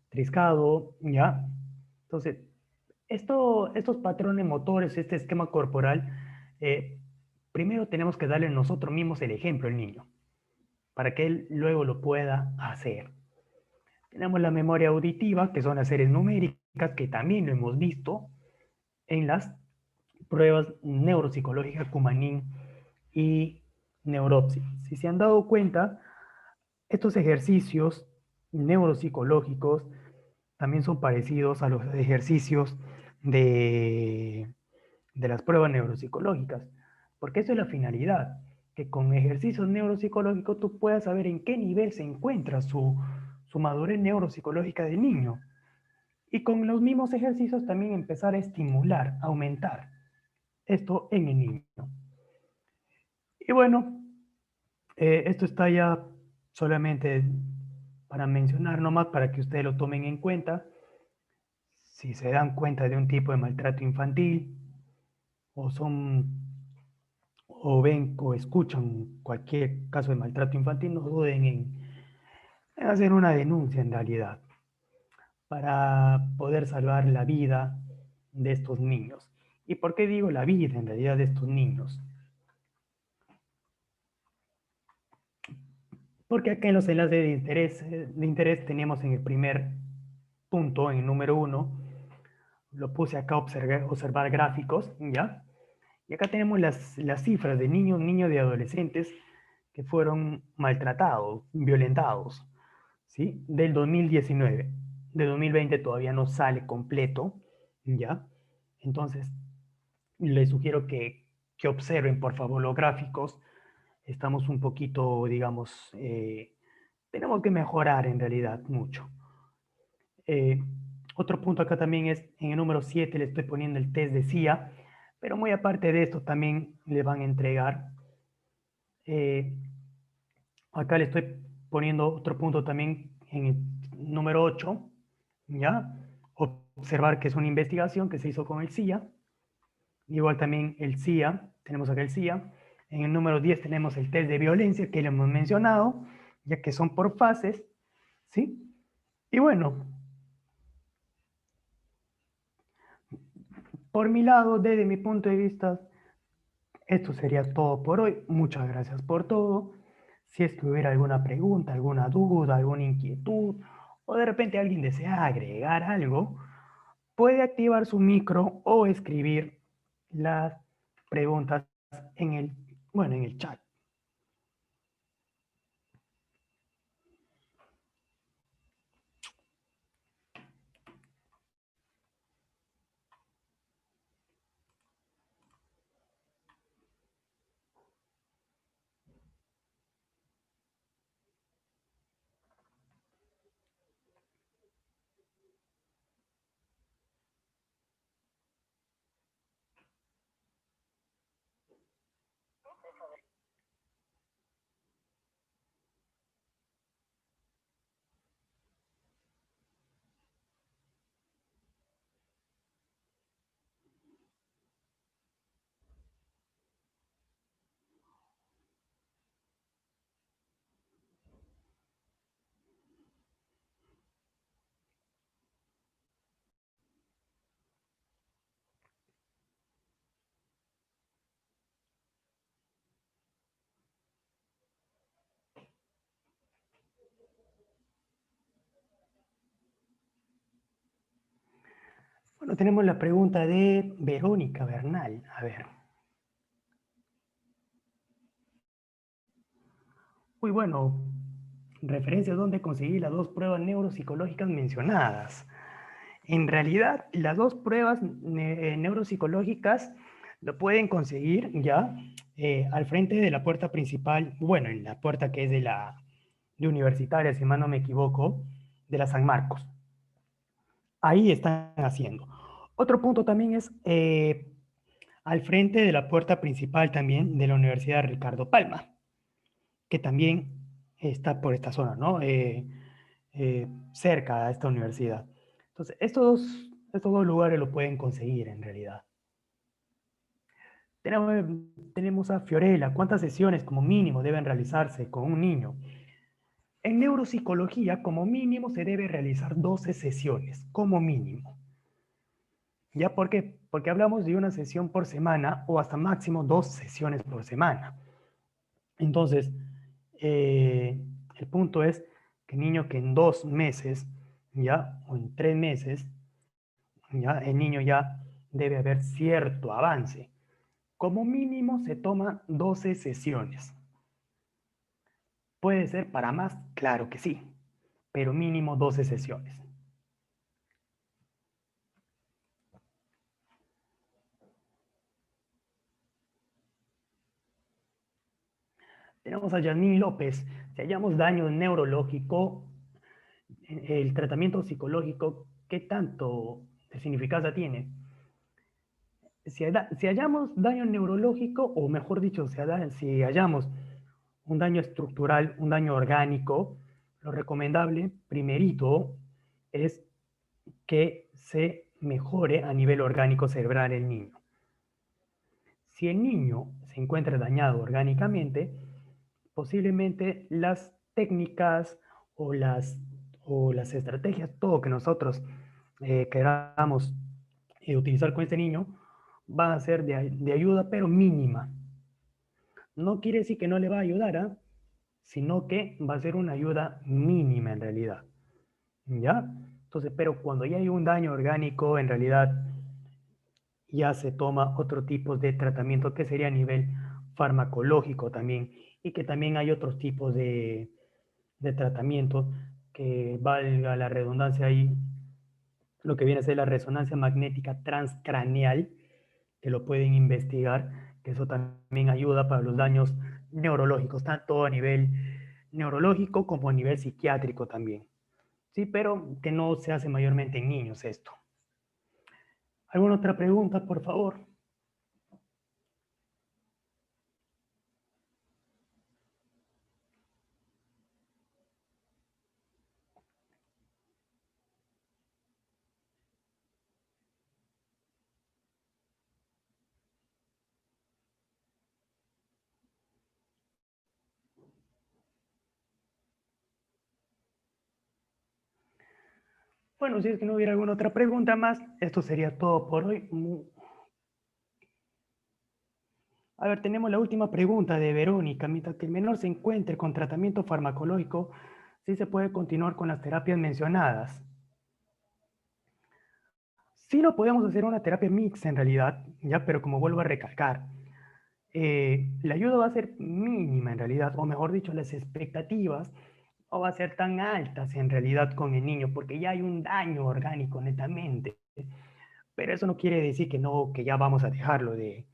triscado, ¿ya? Entonces, estos patrones motores, este esquema corporal, eh, primero tenemos que darle nosotros mismos el ejemplo al niño, para que él luego lo pueda hacer. Tenemos la memoria auditiva, que son las series numéricas, que también lo hemos visto en las pruebas neuropsicológicas Kumanin y Neuropsy. Si se han dado cuenta, estos ejercicios neuropsicológicos también son parecidos a los ejercicios de, de las pruebas neuropsicológicas, porque eso es la finalidad, que con ejercicios neuropsicológicos tú puedas saber en qué nivel se encuentra su madurez neuropsicológica del niño. Y con los mismos ejercicios también empezar a estimular, a aumentar esto en el niño. Y bueno, esto está ya solamente para mencionar nomás, para que ustedes lo tomen en cuenta. Si se dan cuenta de un tipo de maltrato infantil, o son, o ven o escuchan cualquier caso de maltrato infantil, no duden en hacer una denuncia en realidad, para poder salvar la vida de estos niños. ¿Y por qué digo la vida en realidad de estos niños? Porque acá en los enlaces de interés tenemos en el primer punto, en el número uno, lo puse acá observar gráficos, ¿ya? Y acá tenemos las cifras de niños y adolescentes que fueron maltratados, violentados, ¿sí? Del 2019. De 2020 todavía no sale completo, ¿ya? Entonces, les sugiero que observen, por favor, los gráficos. Estamos un poquito, digamos, tenemos que mejorar en realidad mucho. Eh, Otro punto acá también es, en el número 7 le estoy poniendo el test de CIA, pero muy aparte de esto también le van a entregar. eh, Acá le estoy poniendo otro punto también en el número 8, ¿ya? Observar que es una investigación que se hizo con el CIA. Igual también el CIA, tenemos acá el CIA. En el número 10 tenemos el test de violencia que le hemos mencionado, ya que son por fases, ¿sí? Y bueno, por mi lado, desde mi punto de vista, esto sería todo por hoy. Muchas gracias por todo. Si es que hubiera alguna pregunta, alguna duda, alguna inquietud, o de repente alguien desea agregar algo, puede activar su micro o escribir las preguntas en en el chat. Bueno, tenemos la pregunta de Verónica Bernal. A ver. Muy bueno. Referencia a dónde conseguí las dos pruebas neuropsicológicas mencionadas. En realidad, las dos pruebas neuropsicológicas lo pueden conseguir ya al frente de la puerta principal, bueno, en la puerta que es de universitaria, si mal no me equivoco, de la San Marcos. Ahí están haciendo. Otro punto también es al frente de la puerta principal también de la Universidad Ricardo Palma, que también está por esta zona, ¿no? Cerca a esta universidad. Entonces, estos dos lugares lo pueden conseguir en realidad. Tenemos a Fiorella. ¿Cuántas sesiones como mínimo deben realizarse con un niño? En neuropsicología, como mínimo, se debe realizar 12 sesiones, como mínimo. ¿Ya por qué? Porque hablamos de una sesión por semana o hasta máximo 2 sesiones por semana. Entonces, el punto es que niño que en 2 meses, ya, o en 3 meses, ya, el niño ya debe haber cierto avance. Como mínimo se toma 12 sesiones. ¿Puede ser para más? Claro que sí, pero mínimo 12 sesiones. Tenemos a Yasmín López. Si hallamos daño neurológico, el tratamiento psicológico, ¿qué tanto de significancia tiene? Si hallamos daño neurológico, o mejor dicho, si hallamos un daño estructural, un daño orgánico, lo recomendable, primerito, es que se mejore a nivel orgánico cerebral el niño. Si el niño se encuentra dañado orgánicamente, posiblemente las técnicas o las, o las estrategias, todo que nosotros queramos utilizar con este niño, van a ser de ayuda, pero mínima. No quiere decir que no le va a ayudar, ¿eh? Sino que va a ser una ayuda mínima en realidad. ¿Ya? Entonces, pero cuando ya hay un daño orgánico, en realidad ya se toma otro tipo de tratamiento que sería a nivel farmacológico también, y que también hay otros tipos de tratamiento que, valga la redundancia ahí, lo que viene a ser la resonancia magnética transcraneal, que lo pueden investigar, que eso también ayuda para los daños neurológicos, tanto a nivel neurológico como a nivel psiquiátrico también. Sí, pero que no se hace mayormente en niños esto. ¿Alguna otra pregunta, por favor? Bueno, si es que no hubiera alguna otra pregunta más, esto sería todo por hoy. A ver, tenemos la última pregunta de Verónica. Mientras que el menor se encuentre con tratamiento farmacológico, ¿sí se puede continuar con las terapias mencionadas? Sí lo podemos hacer una terapia mixta en realidad, ya, pero como vuelvo a recalcar, la ayuda va a ser mínima en realidad, o mejor dicho, las expectativas no va a ser tan altas en realidad con el niño, porque ya hay un daño orgánico netamente. Pero eso no quiere decir que no, que ya vamos a dejarlo de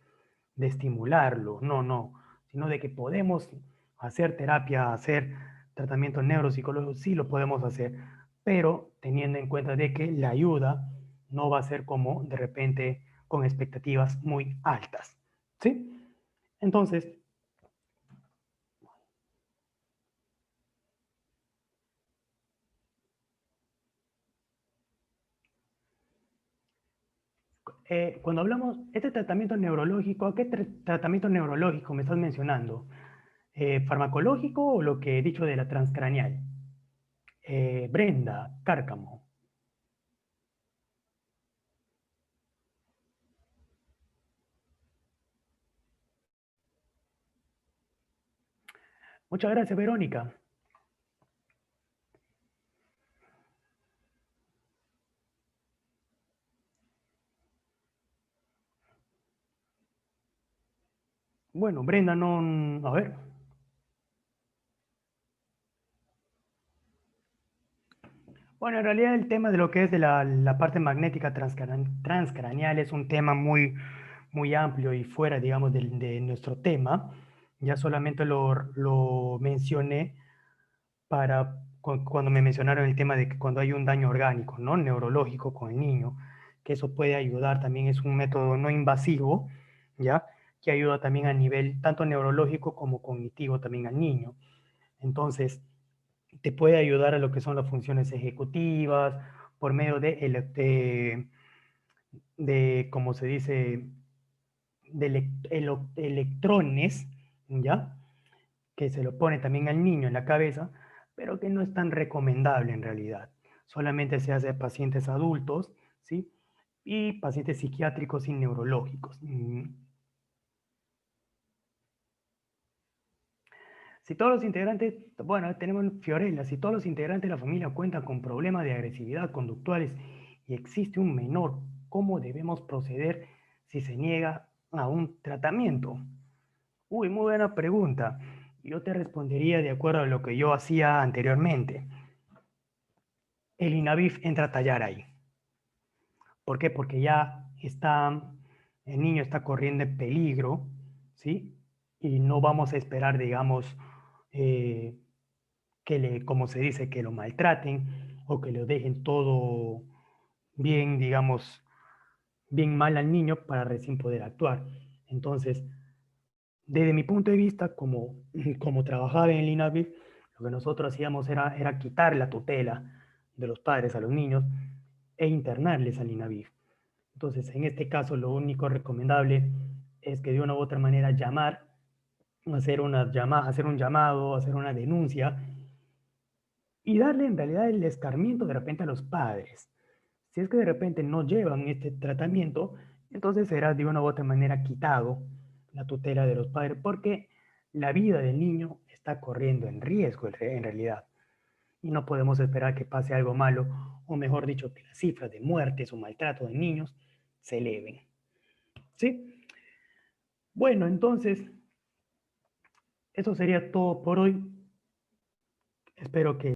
estimularlo, no, no, sino de que podemos hacer terapia, hacer tratamiento neuropsicológico, sí lo podemos hacer, pero teniendo en cuenta de que la ayuda no va a ser como de repente con expectativas muy altas, ¿sí? Entonces, cuando hablamos, este tratamiento neurológico, ¿qué tratamiento neurológico me estás mencionando? ¿Farmacológico o lo que he dicho de la transcraneal? Brenda, Cárcamo. Muchas gracias, Verónica. Bueno, Brenda, no, a ver. Bueno, en realidad el tema de lo que es de la parte magnética transcraneal es un tema muy amplio y fuera, digamos, de nuestro tema. Ya solamente lo mencioné cuando me mencionaron el tema de que cuando hay un daño orgánico, ¿no? Neurológico con el niño, que eso puede ayudar, también es un método no invasivo, ¿ya? Que ayuda también a nivel tanto neurológico como cognitivo también al niño. Entonces, te puede ayudar a lo que son las funciones ejecutivas por medio de como se dice, de electrones, ¿ya? Que se lo pone también al niño en la cabeza, pero que no es tan recomendable en realidad. Solamente se hace a pacientes adultos, ¿sí? Y pacientes psiquiátricos y neurológicos. Si todos los integrantes, bueno, tenemos Fiorella, si todos los integrantes de la familia cuentan con problemas de agresividad conductuales y existe un menor, ¿cómo debemos proceder si se niega a un tratamiento? Uy, muy buena pregunta. Yo te respondería de acuerdo a lo que yo hacía anteriormente. El INAVIF entra a tallar ahí. ¿Por qué? Porque ya está, el niño está corriendo en peligro, ¿sí? Y no vamos a esperar, digamos, eh, como se dice, que lo maltraten o que lo dejen todo bien, digamos, bien mal al niño para recién poder actuar. Entonces, desde mi punto de vista, como trabajaba en el INAVIF, lo que nosotros hacíamos era quitar la tutela de los padres a los niños e internarles al INAVIF. Entonces, en este caso, lo único recomendable es que de una u otra manera llamar, hacer un llamado, hacer una denuncia y darle en realidad el escarmiento de repente a los padres. Si es que de repente no llevan este tratamiento, entonces será de una u otra manera quitado la tutela de los padres porque la vida del niño está corriendo en riesgo en realidad. Y no podemos esperar que pase algo malo, o mejor dicho, que las cifras de muertes o maltrato de niños se eleven. ¿Sí? Bueno, entonces, eso sería todo por hoy. Espero que